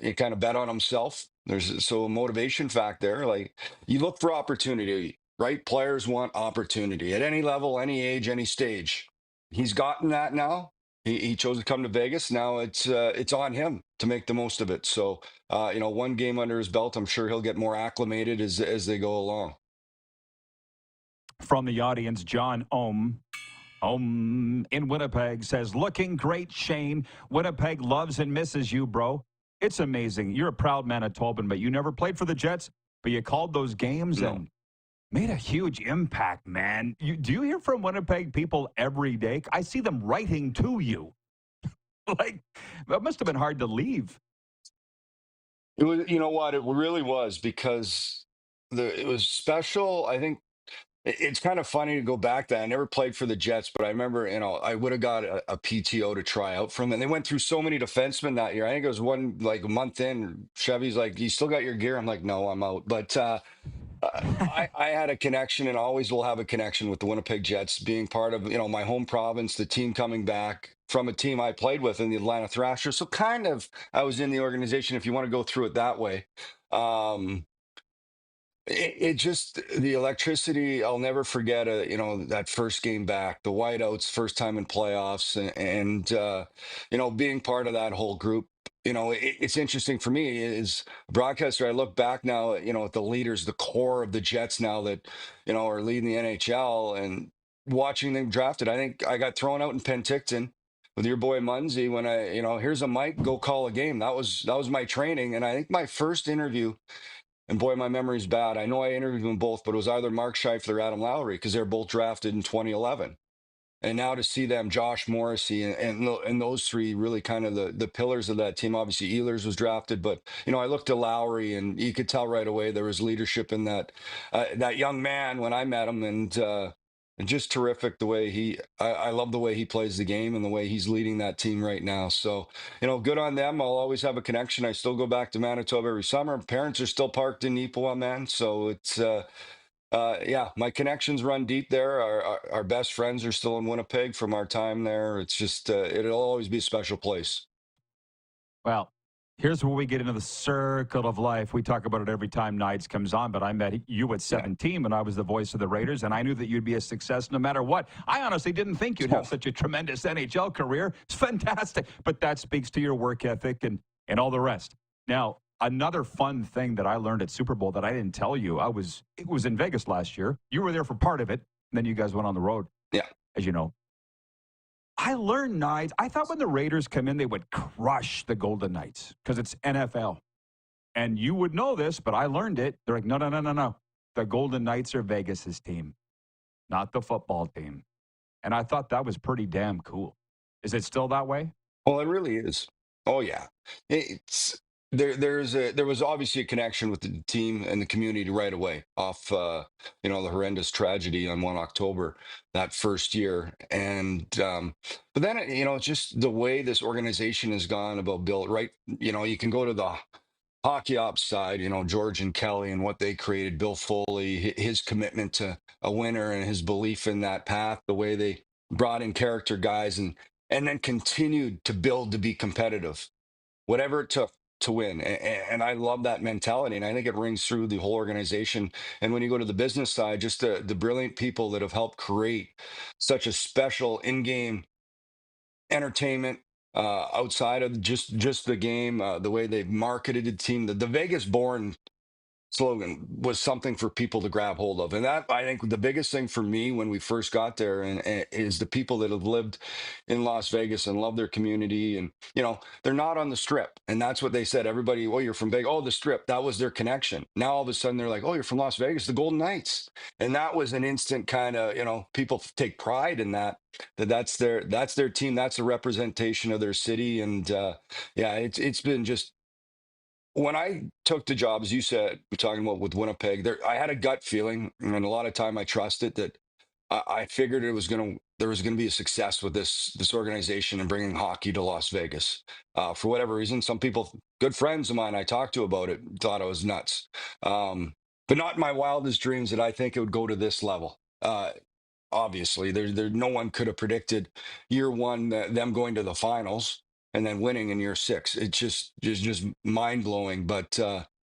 he kind of bet on himself. There's so a motivation fact there. Like, you look for opportunity, right? Players want opportunity at any level, any age, any stage. He's gotten that now. He chose to come to Vegas. Now it's on him to make the most of it. So one game under his belt, I'm sure he'll get more acclimated as they go along. From the audience, John Ohm in Winnipeg says, looking great, Shane. Winnipeg loves and misses you, bro. It's amazing. You're a proud Manitoban, but you never played for the Jets, but you called those games and made a huge impact, man. Do you hear from Winnipeg people every day? I see them writing to you. Like, that must have been hard to leave. It was, you know what? It really was, because it was special. I think it's kind of funny to go back then. I never played for the Jets, but I remember, I would have got a PTO to try out from them. They went through so many defensemen that year. I think it was a month in. Chevy's like, "You still got your gear?" I'm like, "No, I'm out." But I had a connection, and always will have a connection with the Winnipeg Jets, being part of my home province, the team coming back from a team I played with in the Atlanta Thrashers. So kind of I was in the organization, if you want to go through it that way. It just, the electricity. I'll never forget that first game back, the whiteouts, first time in playoffs, and being part of that whole group. It's interesting for me as a broadcaster. I look back now at the leaders, the core of the Jets now that are leading the NHL, and watching them drafted. I think I got thrown out in Penticton with your boy Munzie when here's a mic, go call a game. That was my training, and I think my first interview. And boy, my memory's bad. I know I interviewed them both, but it was either Mark Scheifele or Adam Lowry, because they're both drafted in 2011. And now to see them, Josh Morrissey, and those 3 really kind of the pillars of that team. Obviously, Ehlers was drafted, but I looked at Lowry, and you could tell right away there was leadership in that young man when I met him, and just terrific the way I love the way he plays the game and the way he's leading that team right now. So, good on them. I'll always have a connection. I still go back to Manitoba every summer. Parents are still parked in Neepawa, man. So it's, my connections run deep there. Our best friends are still in Winnipeg from our time there. It's just, it'll always be a special place. Well, Here's where we get into the circle of life. We talk about it every time Hnidy comes on, but I met you at 17 when I was the voice of the Raiders, and I knew that you'd be a success no matter what. I honestly didn't think you'd have such a tremendous NHL career. It's fantastic. But that speaks to your work ethic and all the rest. Now, another fun thing that I learned at Super Bowl that I didn't tell you, it was in Vegas last year. You were there for part of it, and then you guys went on the road. Yeah. As you know. I learned Hnidy. I thought when the Raiders come in, they would crush the Golden Knights because it's NFL. And you would know this, but I learned it. They're like, no. The Golden Knights are Vegas's team, not the football team. And I thought that was pretty damn cool. Is it still that way? Well, it really is. Oh yeah, it's there was obviously a connection with the team and the community right away off the horrendous tragedy on 1 October that first year, and but then it's just the way this organization has gone about built right. You can go to the hockey ops side, George and Kelly and what they created, Bill Foley, his commitment to a winner and his belief in that path, the way they brought in character guys and then continued to build to be competitive, whatever it took to win. And I love that mentality. And I think it rings through the whole organization. And when you go to the business side, just the brilliant people that have helped create such a special in-game entertainment outside of just the game, the way they've marketed the team, the Vegas born slogan was something for people to grab hold of. And that, I think, the biggest thing for me when we first got there and is the people that have lived in Las Vegas and love their community. And, they're not on the Strip. And that's what they said. Everybody, oh, you're from Vegas. Oh, the Strip. That was their connection. Now, all of a sudden, they're like, oh, you're from Las Vegas, the Golden Knights. And that was an instant kind of, people take pride in that's their team. That's a representation of their city. And it's been just, when I took the job, as you said, we're talking about with Winnipeg, I had a gut feeling, and a lot of time I trusted that I figured there was going to be a success with this organization and bringing hockey to Las Vegas. For whatever reason, some people, good friends of mine I talked to about it, thought I was nuts. But not in my wildest dreams that I think it would go to this level. Obviously, there no one could have predicted year one them going to the finals and then winning in year 6. It's just mind blowing. But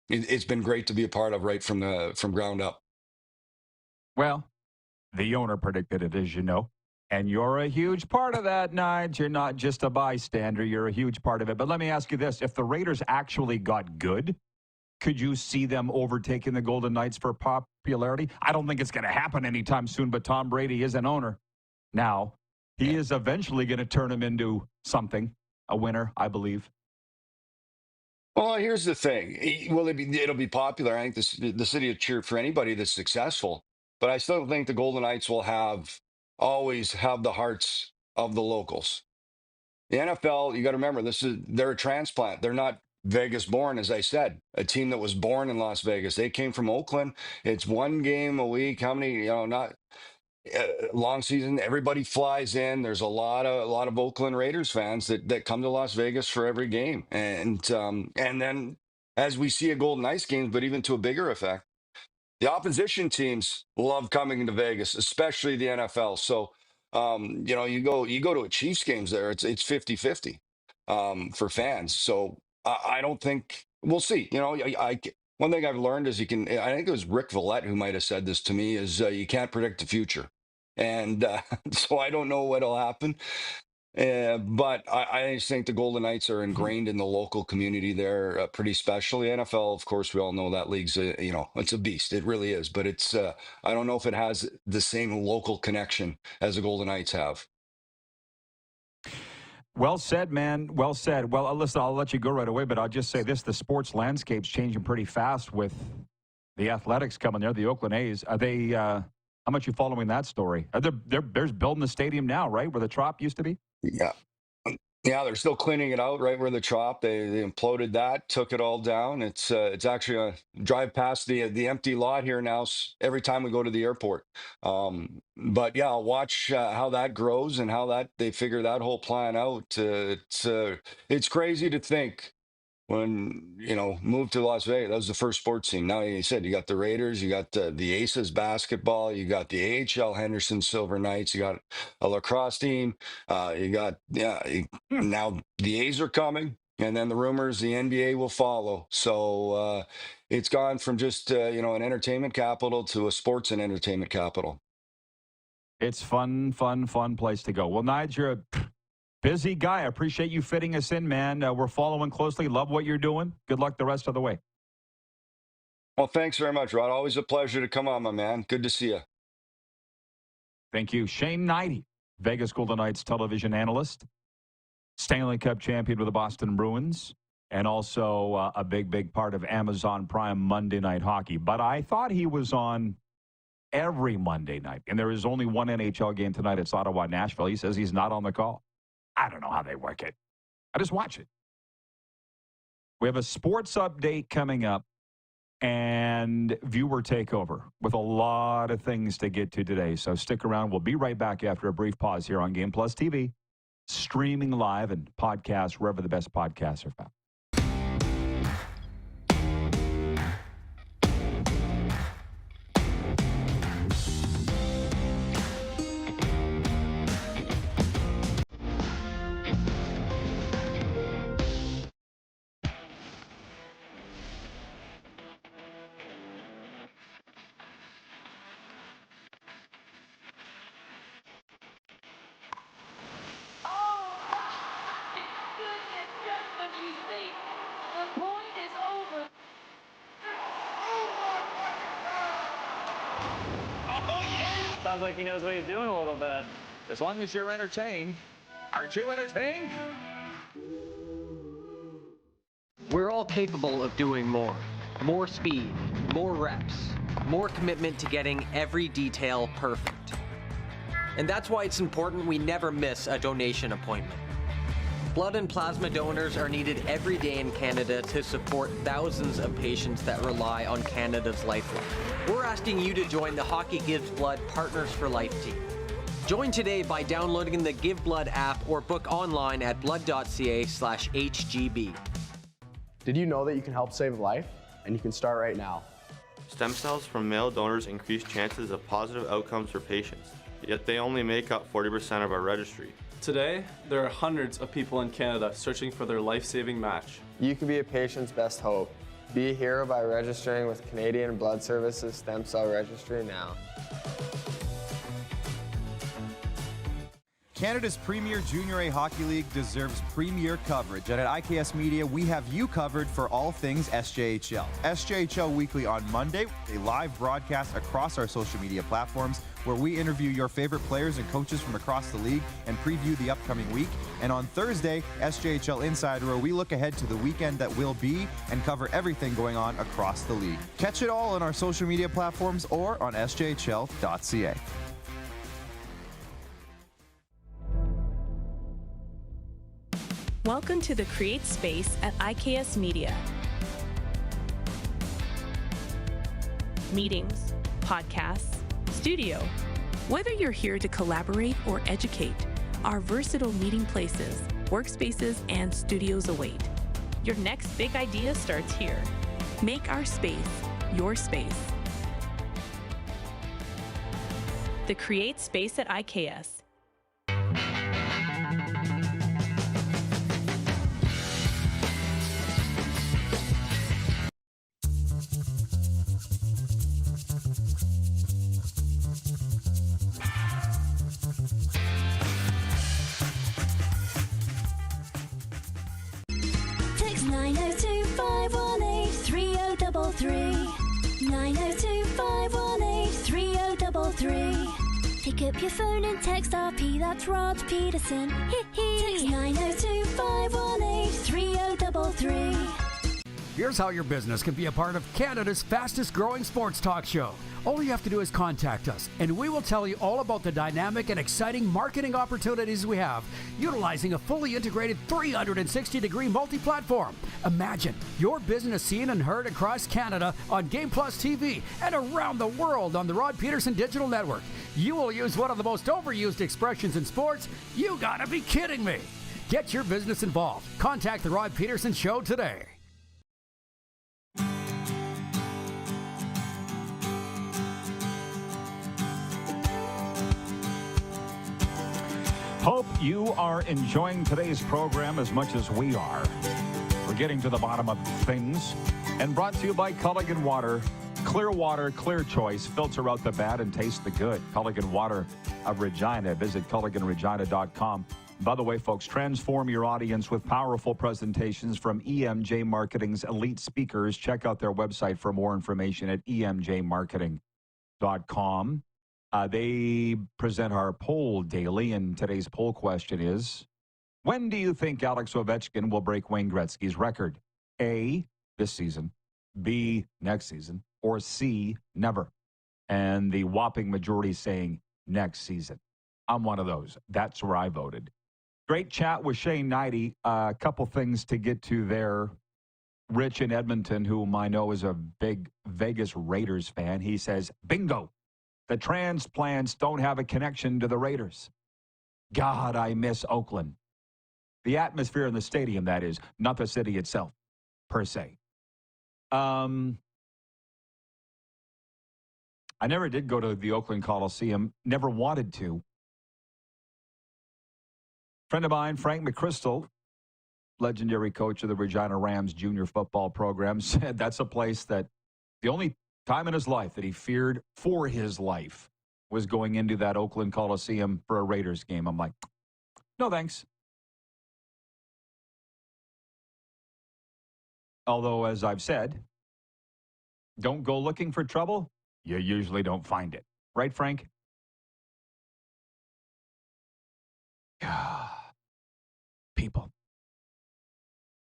it's been great to be a part of right from ground up. Well, the owner predicted it, as you know, and you're a huge part of that, Hnidy. You're not just a bystander; you're a huge part of it. But let me ask you this: if the Raiders actually got good, could you see them overtaking the Golden Knights for popularity? I don't think it's going to happen anytime soon. But Tom Brady is an owner now. He is eventually going to turn him into something. A winner, I believe. Well, here's the thing. Will it'll be popular. I think the city will cheer for anybody that's successful. But I still think the Golden Knights will always have the hearts of the locals. The NFL, you got to remember, they're a transplant. They're not Vegas born, as I said, a team that was born in Las Vegas. They came from Oakland. It's one game a week. How many, not long season, everybody flies in. There's a lot of Oakland Raiders fans that come to Las Vegas for every game, and then as we see at Golden Knights games, but even to a bigger effect, the opposition teams love coming to Vegas, especially the NFL. So you go to a Chiefs games there, it's 50-50 for fans. So I don't think we'll see. One thing I've learned is I think it was Rick Vallette who might have said this to me, is you can't predict the future. And so I don't know what'll happen. But I just think the Golden Knights are ingrained in the local community there, pretty special. The NFL, of course, we all know that league's, it's a beast. It really is. But it's, I don't know if it has the same local connection as the Golden Knights have. Well said, man. Well said. Well, listen, I'll let you go right away, but I'll just say this. The sports landscape's changing pretty fast with the Athletics coming there, the Oakland A's. Are they, how much you following that story? They're building the stadium now, right, where the Trop used to be? Yeah. Yeah, they're still cleaning it out right where the Trop. They imploded that, took it all down. It's actually a drive past the empty lot here now every time we go to the airport. But yeah, I'll watch how that grows and how that they figure that whole plan out. It's crazy to think when moved to Las Vegas, that was the first sports team. Now you said you got the Raiders, you got the Aces basketball, you got the AHL Henderson Silver Knights, you got a lacrosse team, you got now the A's are coming. And then the rumors, the NBA will follow. So it's gone from just, an entertainment capital to a sports and entertainment capital. It's fun place to go. Well, Hnidy, you're a busy guy. I appreciate you fitting us in, man. We're following closely. Love what you're doing. Good luck the rest of the way. Well, thanks very much, Rod. Always a pleasure to come on, my man. Good to see you. Thank you. Shane Hnidy, Vegas Golden Knights television analyst, Stanley Cup champion with the Boston Bruins, and also a big part of Amazon Prime Monday Night Hockey. But I thought he was on every Monday night, and there is only one NHL game tonight. It's Ottawa-Nashville. He says he's not on the call. I don't know how they work it. I just watch it. We have a sports update coming up and viewer takeover with a lot of things to get to today. So stick around. We'll be right back after a brief pause here on Game Plus TV, streaming live and podcast wherever the best podcasts are found. Sounds like he knows what he's doing a little bit. As long as you're entertained. Aren't you entertained? We're all capable of doing more. More speed, more reps, more commitment to getting every detail perfect. And that's why it's important we never miss a donation appointment. Blood and plasma donors are needed every day in Canada to support thousands of patients that rely on Canada's lifeline. We're asking you to join the Hockey Gives Blood Partners for Life team. Join today by downloading the Give Blood app or book online at blood.ca/HGB. Did you know that you can help save a life? And you can start right now. Stem cells from male donors increase chances of positive outcomes for patients, yet they only make up 40% of our registry. Today, there are hundreds of people in Canada searching for their life-saving match. You can be a patient's best hope. Be a hero by registering with Canadian Blood Services Stem Cell Registry now. Canada's premier Junior A Hockey League deserves premier coverage, and at IKS Media, we have you covered for all things SJHL. SJHL Weekly on Monday, a live broadcast across our social media platforms where we interview your favorite players and coaches from across the league and preview the upcoming week. And on Thursday, SJHL Insider, where we look ahead to the weekend that will be and cover everything going on across the league. Catch it all on our social media platforms or on sjhl.ca. Welcome to the Create Space at IKS Media. Meetings, podcasts, studio. Whether you're here to collaborate or educate, our versatile meeting places, workspaces, and studios await. Your next big idea starts here. Make our space your space. The Create Space at IKS. Text 902-518-3033. 902-518-3033. Pick up your phone and text RP, that's Rod Pedersen. Text 902-518-3033. Here's how your business can be a part of Canada's fastest growing sports talk show. All you have to do is contact us, and we will tell you all about the dynamic and exciting marketing opportunities we have, utilizing a fully integrated 360-degree multi-platform. Imagine your business seen and heard across Canada on Game Plus TV and around the world on the Rod Pedersen Digital Network. You will use one of the most overused expressions in sports. You gotta be kidding me. Get your business involved. Contact the Rod Pedersen Show today. Hope you are enjoying today's program as much as we are. We're getting to the bottom of things. And brought to you by Culligan Water. Clear water, clear choice. Filter out the bad and taste the good. Culligan Water of Regina. Visit CulliganRegina.com. By the way, folks, transform your audience with powerful presentations from EMJ Marketing's elite speakers. Check out their website for more information at emjmarketing.com. They present our poll daily, and today's poll question is, when do you think Alex Ovechkin will break Wayne Gretzky's record? A, this season, B, next season, or C, never. And the whopping majority saying next season. I'm one of those. That's where I voted. Great chat with Shane Hnidy. A couple things to get to there. Rich in Edmonton, whom I know is a big Vegas Raiders fan, he says, bingo, the transplants don't have a connection to the Raiders. God, I miss Oakland. The atmosphere in the stadium, that is, not the city itself, per se. I never did go to the Oakland Coliseum, never wanted to. Friend of mine, Frank McChrystal, legendary coach of the Regina Rams junior football program, said that's a place that the only time in his life that he feared for his life was going into that Oakland Coliseum for a Raiders game. I'm like, no thanks. Although, as I've said, don't go looking for trouble. You usually don't find it. Right, Frank? People.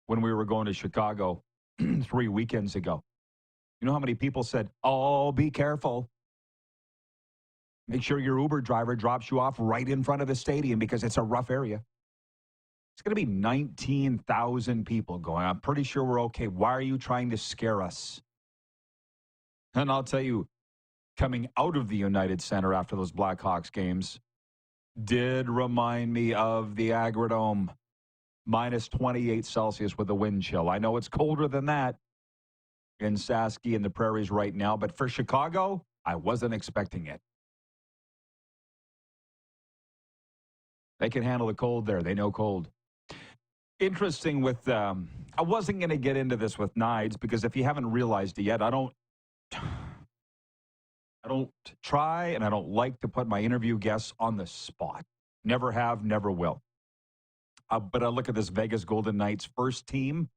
When we were going to Chicago 3 weekends ago, you know how many people said, oh, be careful. Make sure your Uber driver drops you off right in front of the stadium because it's a rough area. It's going to be 19,000 people going. I'm pretty sure we're okay. Why are you trying to scare us? And I'll tell you, coming out of the United Center after those Blackhawks games did remind me of the Agrodome. Minus 28 Celsius with a wind chill. I know it's colder than that in Sasky and the prairies right now, but for Chicago, I wasn't expecting it. They can handle the cold there. They know cold. Interesting with, I wasn't going to get into this with Hnidy because if you haven't realized it yet, I don't try and I don't like to put my interview guests on the spot. Never have, never will. But I look at this Vegas Golden Knights first team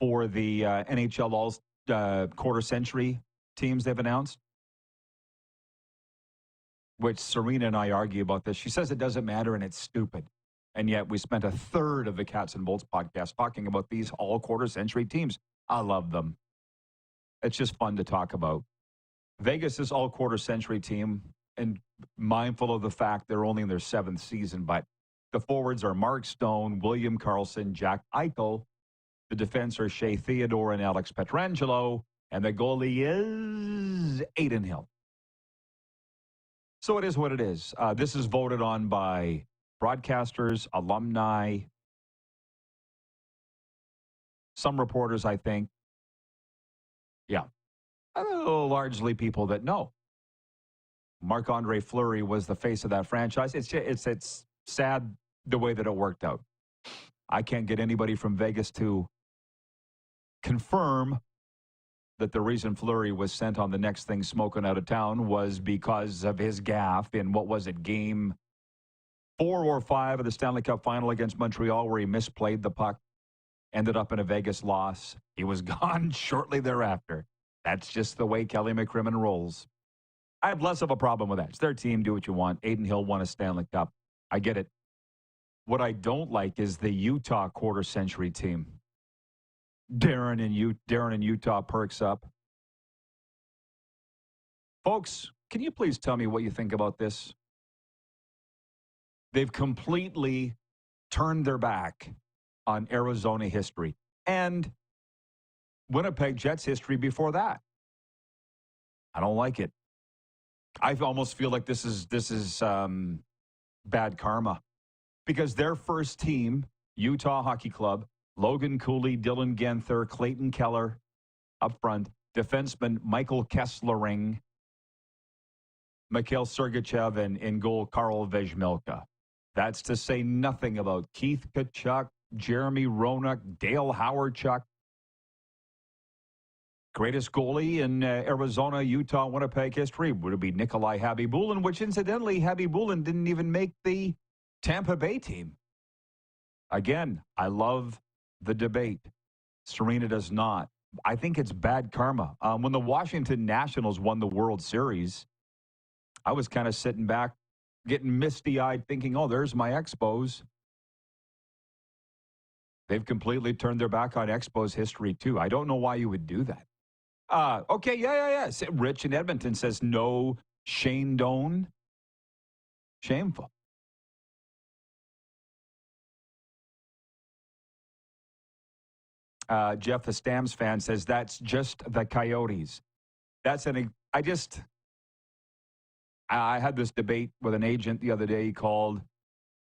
for the NHL All quarter century teams they've announced, which Serena and I argue about this. She says it doesn't matter and it's stupid. And yet we spent a third of the Cats and Bolts podcast talking about these all quarter century teams. I love them. It's just fun to talk about. Vegas' all quarter century team, and mindful of the fact they're only in their 7th season, but the forwards are Mark Stone, William Karlsson, Jack Eichel. The defense are Shea Theodore and Alex Pietrangelo. And the goalie is Aiden Hill. So it is what it is. This is voted on by broadcasters, alumni, some reporters, I think. Yeah. Largely people that know. Marc-Andre Fleury was the face of that franchise. It's sad the way that it worked out. I can't get anybody from Vegas to confirm that the reason Fleury was sent on the next thing smoking out of town was because of his gaffe in, what was it, game 4 or 5 of the Stanley Cup final against Montreal, where he misplayed the puck, ended up in a Vegas loss. He was gone shortly thereafter. That's just the way Kelly McCrimmon rolls. I have less of a problem with that. It's their team. Do what you want. Aiden Hill won a Stanley Cup. I get it. What I don't like is the Utah quarter century team. Darren in Utah perks up. Folks, can you please tell me what you think about this? They've completely turned their back on Arizona history and Winnipeg Jets history before that. I don't like it. I almost feel like this is bad karma, because their first team, Utah Hockey Club, Logan Cooley, Dylan Genther, Clayton Keller up front, defenseman Michael Kesslering, Mikhail Sergachev, and in goal Karl Vezhmilka. That's to say nothing about Keith Kachuk, Jeremy Roenick, Dale Howardchuk. Greatest goalie in Arizona, Utah, Winnipeg history would it be Nikolai Habibulin, which incidentally, Habibulin didn't even make the Tampa Bay team. Again, I love the debate. Serena does not. I think it's bad karma. When the Washington Nationals won the World Series, I was kind of sitting back, getting misty-eyed, thinking, oh, there's my Expos. They've completely turned their back on Expos history, too. I don't know why you would do that. Okay, yeah. Rich in Edmonton says no Shane Doan. Shameful. Jeff, the Stamps fan, says that's just the Coyotes. I had this debate with an agent the other day. He called.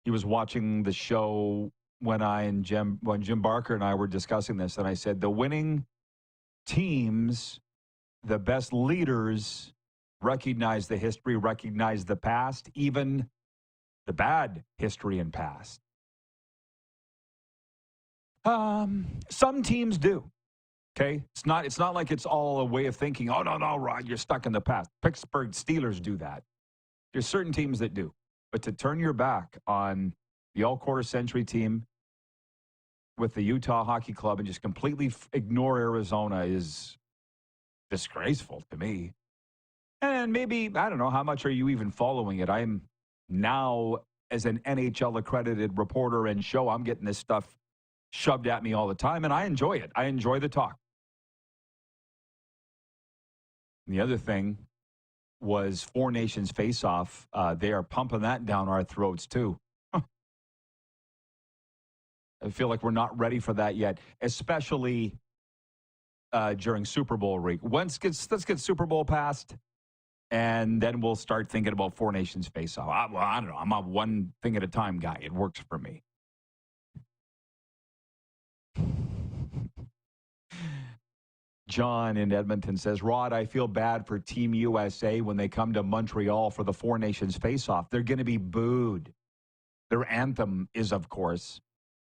He was watching the show when Jim Barker and I were discussing this, and I said the winning teams, the best leaders, recognize the history, recognize the past, even the bad history and past. Some teams do. Okay, it's not like it's all a way of thinking. Oh no, Rod, you're stuck in the past. Pittsburgh Steelers do that. There's certain teams that do, but to turn your back on the all-quarter century team with the Utah Hockey Club and just completely ignore Arizona is disgraceful to me. And maybe, I don't know, how much are you even following it? I'm now, as an NHL-accredited reporter and show, I'm getting this stuff shoved at me all the time, and I enjoy it. I enjoy the talk. And the other thing was Four Nations face-off. They are pumping that down our throats, too. I feel like we're not ready for that yet, especially during Super Bowl week. Let's get Super Bowl past, and then we'll start thinking about Four Nations face-off. I don't know. I'm a one thing at a time guy. It works for me. John in Edmonton says, Rod, I feel bad for Team USA when they come to Montreal for the Four Nations face-off. They're going to be booed. Their anthem is, of course,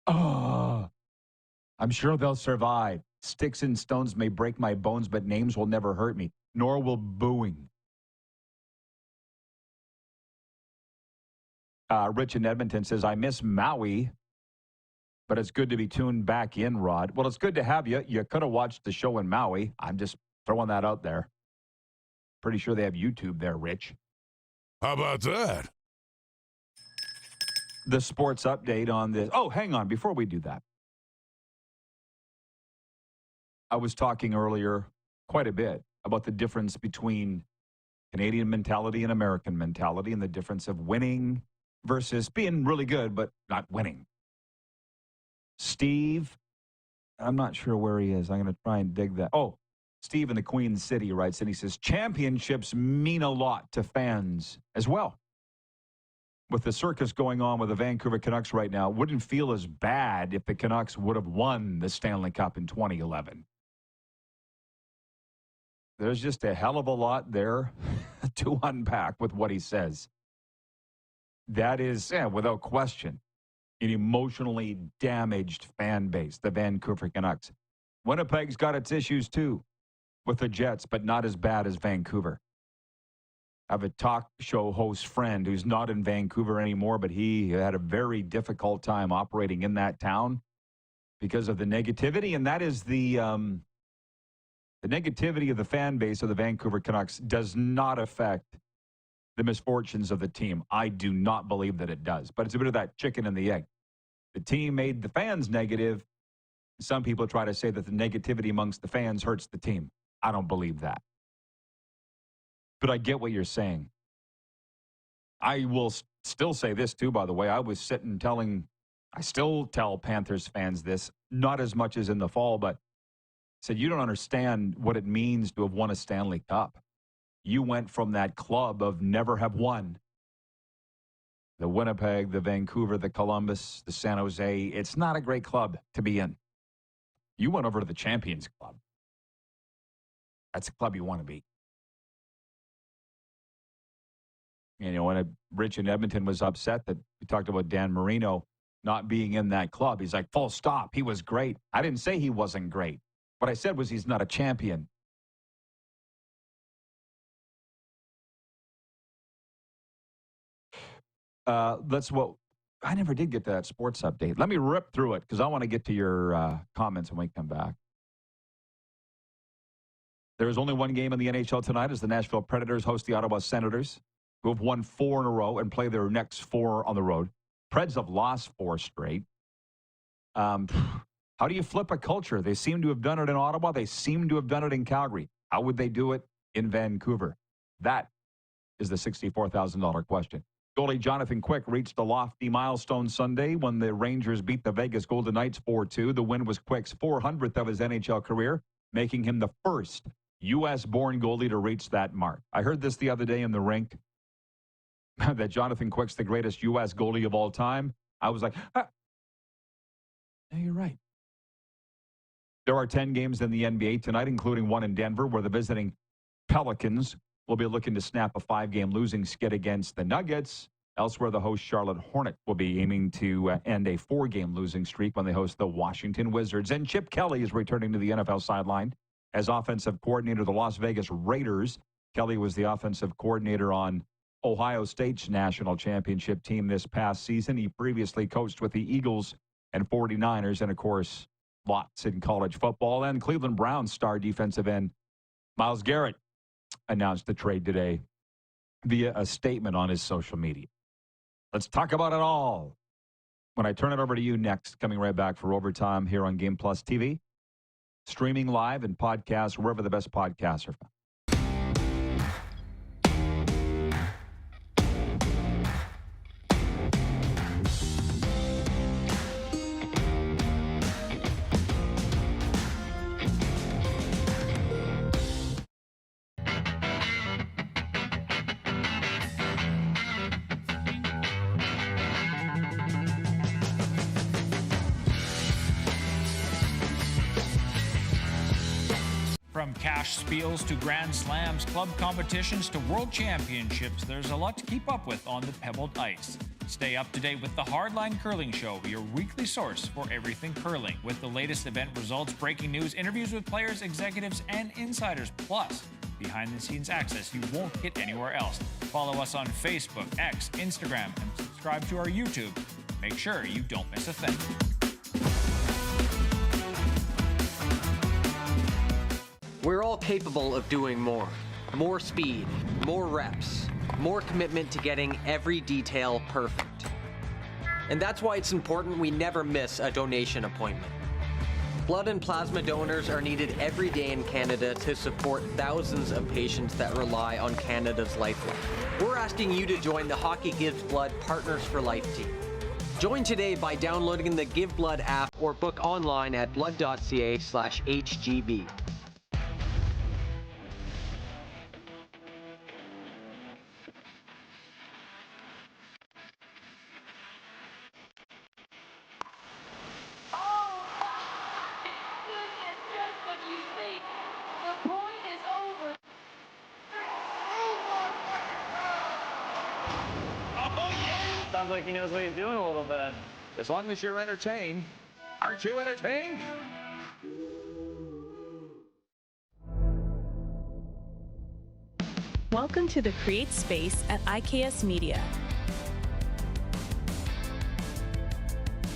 oh, I'm sure they'll survive. Sticks and stones may break my bones, but names will never hurt me, nor will booing. Rich in Edmonton says, I miss Maui, but it's good to be tuned back in, Rod. Well, it's good to have you. You could have watched the show in Maui. I'm just throwing that out there. Pretty sure they have YouTube there, Rich. How about that? The sports update on this. Oh, hang on. Before we do that, I was talking earlier quite a bit about the difference between Canadian mentality and American mentality and the difference of winning versus being really good but not winning. Steve, I'm not sure where he is. I'm going to try and dig that. Oh, Steve in the Queen City writes, and he says, championships mean a lot to fans as well. With the circus going on with the Vancouver Canucks right now, it wouldn't feel as bad if the Canucks would have won the Stanley Cup in 2011. There's just a hell of a lot there to unpack with what he says. That is, without question, an emotionally damaged fan base, the Vancouver Canucks. Winnipeg's got its issues too with the Jets, but not as bad as Vancouver. I have a talk show host friend who's not in Vancouver anymore, but he had a very difficult time operating in that town because of the negativity, and that is the negativity of the fan base of the Vancouver Canucks does not affect the misfortunes of the team. I do not believe that it does, but it's a bit of that chicken and the egg. The team made the fans negative. Some people try to say that the negativity amongst the fans hurts the team. I don't believe that. But I get what you're saying. I will still say this too, by the way. I still tell Panthers fans this, not as much as in the fall, but said, you don't understand what it means to have won a Stanley Cup. You went from that club of never have won. The Winnipeg, the Vancouver, the Columbus, the San Jose. It's not a great club to be in. You went over to the Champions Club. That's a club you want to be. You know, when Rich in Edmonton was upset that we talked about Dan Marino, not being in that club. He's like, full stop. He was great. I didn't say he wasn't great. What I said was he's not a champion. I never did get to that sports update. Let me rip through it because I want to get to your comments when we come back. There is only one game in the NHL tonight as the Nashville Predators host the Ottawa Senators, who have won 4 in a row and play their next 4 on the road. Preds have lost 4 straight. How do you flip a culture? They seem to have done it in Ottawa. They seem to have done it in Calgary. How would they do it in Vancouver? That is the $64,000 question. Goalie Jonathan Quick reached a lofty milestone Sunday when the Rangers beat the Vegas Golden Knights 4-2. The win was Quick's 400th of his NHL career, making him the first U.S.-born goalie to reach that mark. I heard this the other day in the rink, that Jonathan Quick's the greatest U.S. goalie of all time. I was like, no, you're right. There are 10 games in the NBA tonight, including one in Denver, where the visiting Pelicans will be looking to snap a 5-game losing skid against the Nuggets. Elsewhere, the host Charlotte Hornets will be aiming to end a 4-game losing streak when they host the Washington Wizards. And Chip Kelly is returning to the NFL sideline as offensive coordinator of the Las Vegas Raiders. Kelly was the offensive coordinator on Ohio State's national championship team this past season. He previously coached with the Eagles and 49ers, and of course, lots in college football. And Cleveland Browns star defensive end Myles Garrett announced the trade today via a statement on his social media. Let's talk about it all when I turn it over to you next. Coming right back for Overtime here on Game Plus TV, streaming live and podcasts wherever the best podcasts are found. From cash spiels to grand slams, club competitions to world championships, there's a lot to keep up with on the pebbled ice. Stay up to date with the Hardline Curling Show, your weekly source for everything curling, with the latest event results, breaking news, interviews with players, executives, and insiders, plus behind-the-scenes access you won't get anywhere else. Follow us on Facebook, X, Instagram, and subscribe to our YouTube. Make sure you don't miss a thing. We're all capable of doing more. More speed, more reps, more commitment to getting every detail perfect. And that's why it's important we never miss a donation appointment. Blood and plasma donors are needed every day in Canada to support thousands of patients that rely on Canada's lifeline. We're asking you to join the Hockey Gives Blood Partners for Life team. Join today by downloading the Give Blood app or book online at blood.ca/HGB. Sounds like he knows what he's doing a little bit. As long as you're entertained. Aren't you entertained? Welcome to the Create Space at IKS Media.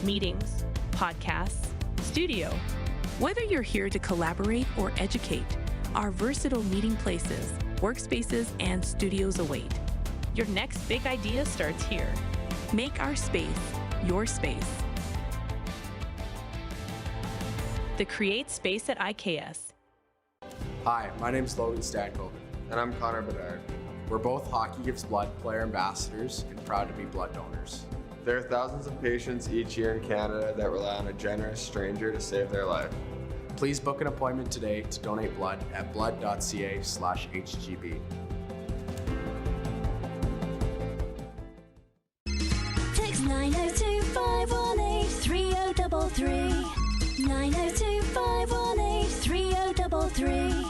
Meetings, podcasts, studio. Whether you're here to collaborate or educate, our versatile meeting places, workspaces, and studios await. Your next big idea starts here. Make our space your space. The Create Space at IKS. Hi, my name's Logan Stankoven. And I'm Connor Bedard. We're both Hockey Gives Blood player ambassadors and proud to be blood donors. There are thousands of patients each year in Canada that rely on a generous stranger to save their life. Please book an appointment today to donate blood at blood.ca/HGB. Text 902-518-3033. 902-518-3033.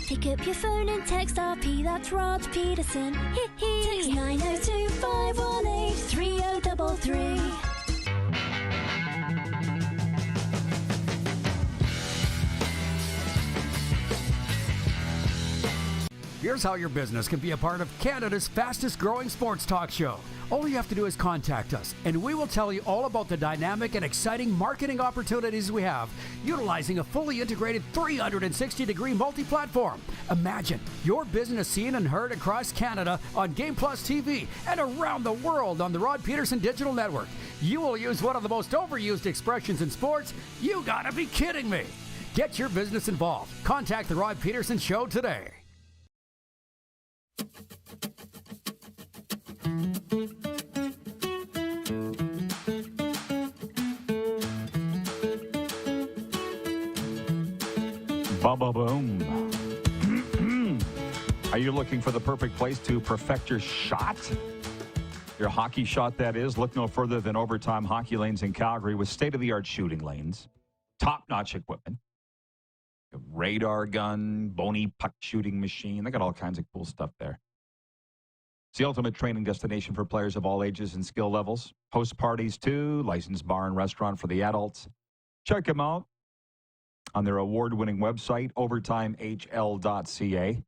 Pick up your phone and text RP, that's Rod Pedersen. Text 902-518-3033. Here's how your business can be a part of Canada's fastest growing sports talk show. All you have to do is contact us, and we will tell you all about the dynamic and exciting marketing opportunities we have, utilizing a fully integrated 360-degree multi-platform. Imagine your business seen and heard across Canada on Game Plus TV and around the world on the Rod Pedersen Digital Network. You will use one of the most overused expressions in sports. You gotta be kidding me. Get your business involved. Contact the Rod Pedersen Show today. Ba-ba-boom. Are you looking for the perfect place to perfect your shot? Your hockey shot, that is. Look no further than Overtime Hockey Lanes in Calgary with state-of-the-art shooting lanes, top-notch equipment, a radar gun, bony puck shooting machine. They got all kinds of cool stuff there. It's the ultimate training destination for players of all ages and skill levels. Host parties, too. Licensed bar and restaurant for the adults. Check them out on their award-winning website, overtimehl.ca,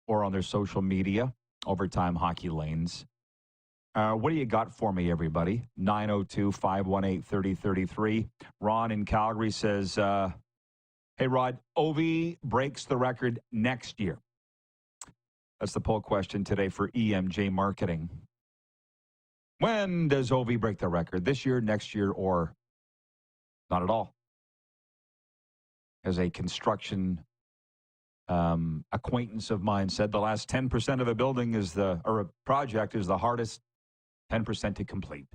or on their social media, Overtime Hockey Lanes. What do you got for me, everybody? 902-518-3033. Ron in Calgary says, hey, Rod, Ovi breaks the record next year. That's the poll question today for EMJ Marketing. When does Ovi break the record? This year, next year, or not at all? As a construction acquaintance of mine said, the last 10% of a building or a project is the hardest 10% to complete.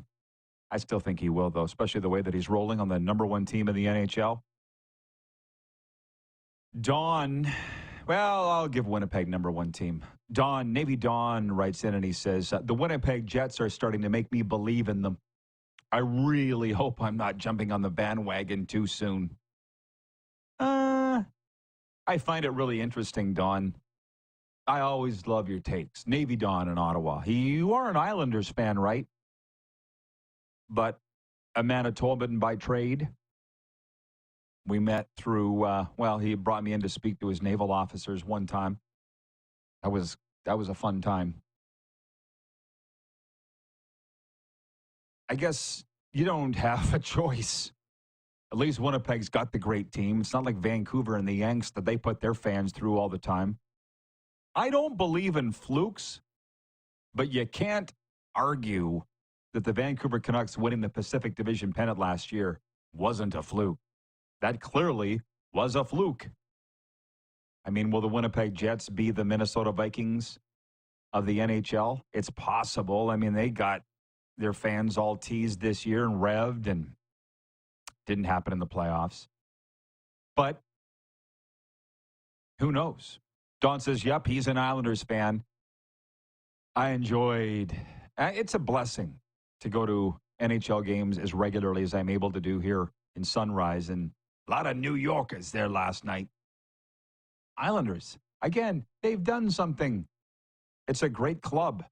I still think he will, though, especially the way that he's rolling on the number one team in the NHL. Don, well, I'll give Winnipeg number one team. Navy Don writes in and he says, the Winnipeg Jets are starting to make me believe in them. I really hope I'm not jumping on the bandwagon too soon. I find it really interesting, Don. I always love your takes. Navy Don in Ottawa. You are an Islanders fan, right? But a Manitoban by trade. We met through, he brought me in to speak to his naval officers one time. That was a fun time. I guess you don't have a choice. At least Winnipeg's got the great team. It's not like Vancouver and the Yanks that they put their fans through all the time. I don't believe in flukes, but you can't argue that the Vancouver Canucks winning the Pacific Division pennant last year wasn't a fluke. That clearly was a fluke. I mean, will the Winnipeg Jets be the Minnesota Vikings of the NHL? It's possible. I mean, they got their fans all teased this year and revved, and didn't happen in the playoffs. But who knows? Don says, yep, he's an Islanders fan. I enjoyed, it's a blessing to go to NHL games as regularly as I'm able to do here in Sunrise, and a lot of New Yorkers there last night. Islanders, again, they've done something. It's a great club.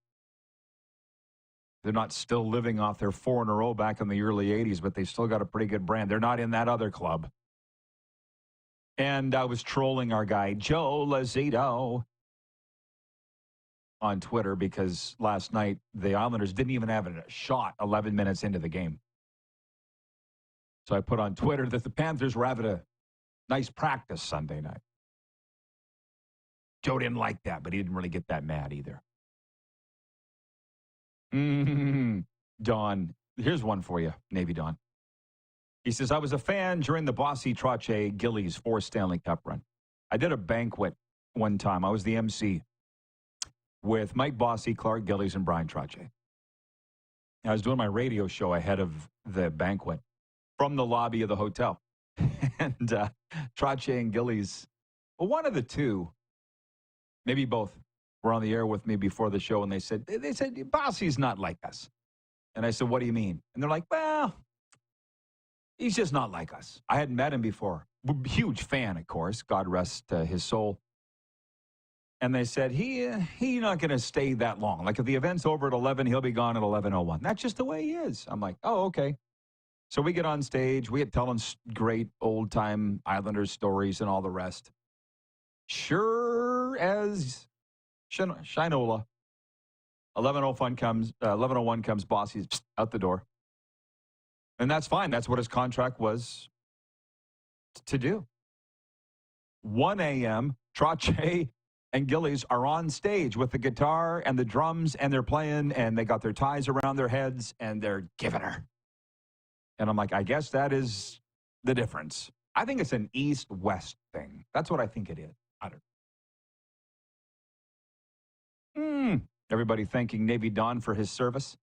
They're not still living off their 4 in a row back in the early 80s, but they still got a pretty good brand. They're not in that other club. And I was trolling our guy, Joe Lazito, on Twitter because last night the Islanders didn't even have a shot 11 minutes into the game. So I put on Twitter that the Panthers were having a nice practice Sunday night. Joe didn't like that, but he didn't really get that mad either. Don, here's one for you, Navy Don. He says, I was a fan during the Bossy Trottier Gillies 4 Stanley Cup run. I did a banquet one time. I was the MC with Mike Bossy, Clark Gillies, and Brian Trottier. I was doing my radio show ahead of the banquet from the lobby of the hotel. And Trottier and Gillies, well, one of the two, maybe both, were on the air with me before the show, and they said, Bossy's not like us. And I said, what do you mean? And they're like, well, he's just not like us. I hadn't met him before. Huge fan, of course. God rest his soul. And they said, he's not going to stay that long. Like, if the event's over at 11, he'll be gone at 11:01. That's just the way he is. I'm like, oh, okay. So we get on stage. We get telling great old-time Islanders stories and all the rest. Sure as Shinola. 11:01 comes Bossy's out the door. And that's fine. That's what his contract was to do. 1 a.m., Trache and Gillies are on stage with the guitar and the drums, and they're playing, and they got their ties around their heads, and they're giving her. And I'm like, I guess that is the difference. I think it's an East-West thing. That's what I think it is. I don't. Everybody thanking Navy Don for his service.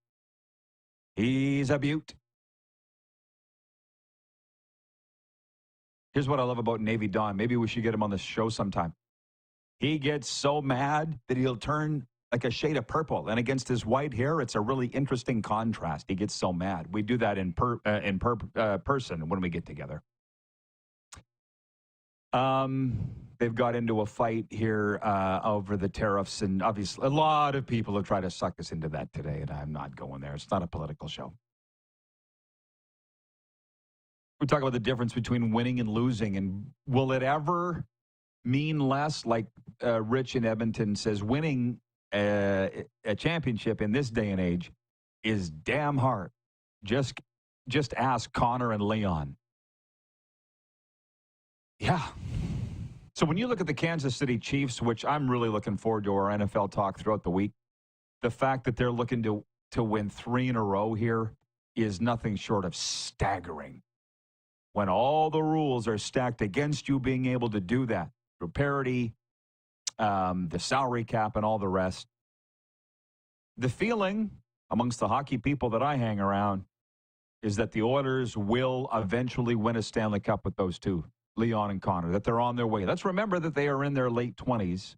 He's a beaut. Here's what I love about Navy Don. Maybe we should get him on the show sometime. He gets so mad that he'll turn like a shade of purple. And against his white hair, it's a really interesting contrast. He gets so mad. We do that in person when we get together. They've got into a fight here over the tariffs. And obviously, a lot of people have tried to suck us into that today. And I'm not going there. It's not a political show. We talk about the difference between winning and losing. And will it ever mean less? Like Rich in Edmonton says, winning a championship in this day and age is damn hard. Just ask Connor and Leon. Yeah. So when you look at the Kansas City Chiefs, which I'm really looking forward to our NFL talk throughout the week, the fact that they're looking to win 3 in a row here is nothing short of staggering. When all the rules are stacked against you being able to do that, through parity, the salary cap, and all the rest. The feeling amongst the hockey people that I hang around is that the Oilers will eventually win a Stanley Cup with those two, Leon and Connor, that they're on their way. Let's remember that they are in their late 20s,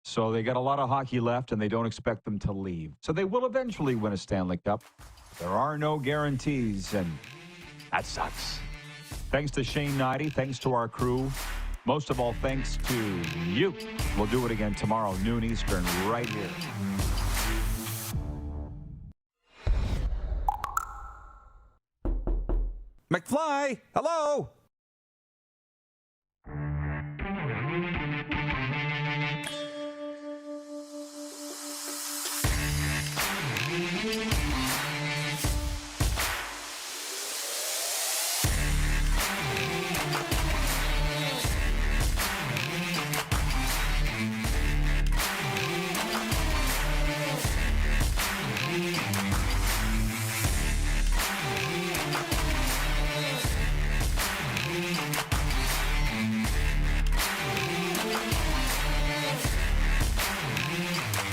so they got a lot of hockey left, and they don't expect them to leave. So they will eventually win a Stanley Cup. There are no guarantees, and that sucks. Thanks to Shane Hnidy. Thanks to our crew. Most of all, thanks to you. We'll do it again tomorrow, noon Eastern, right here. McFly, hello.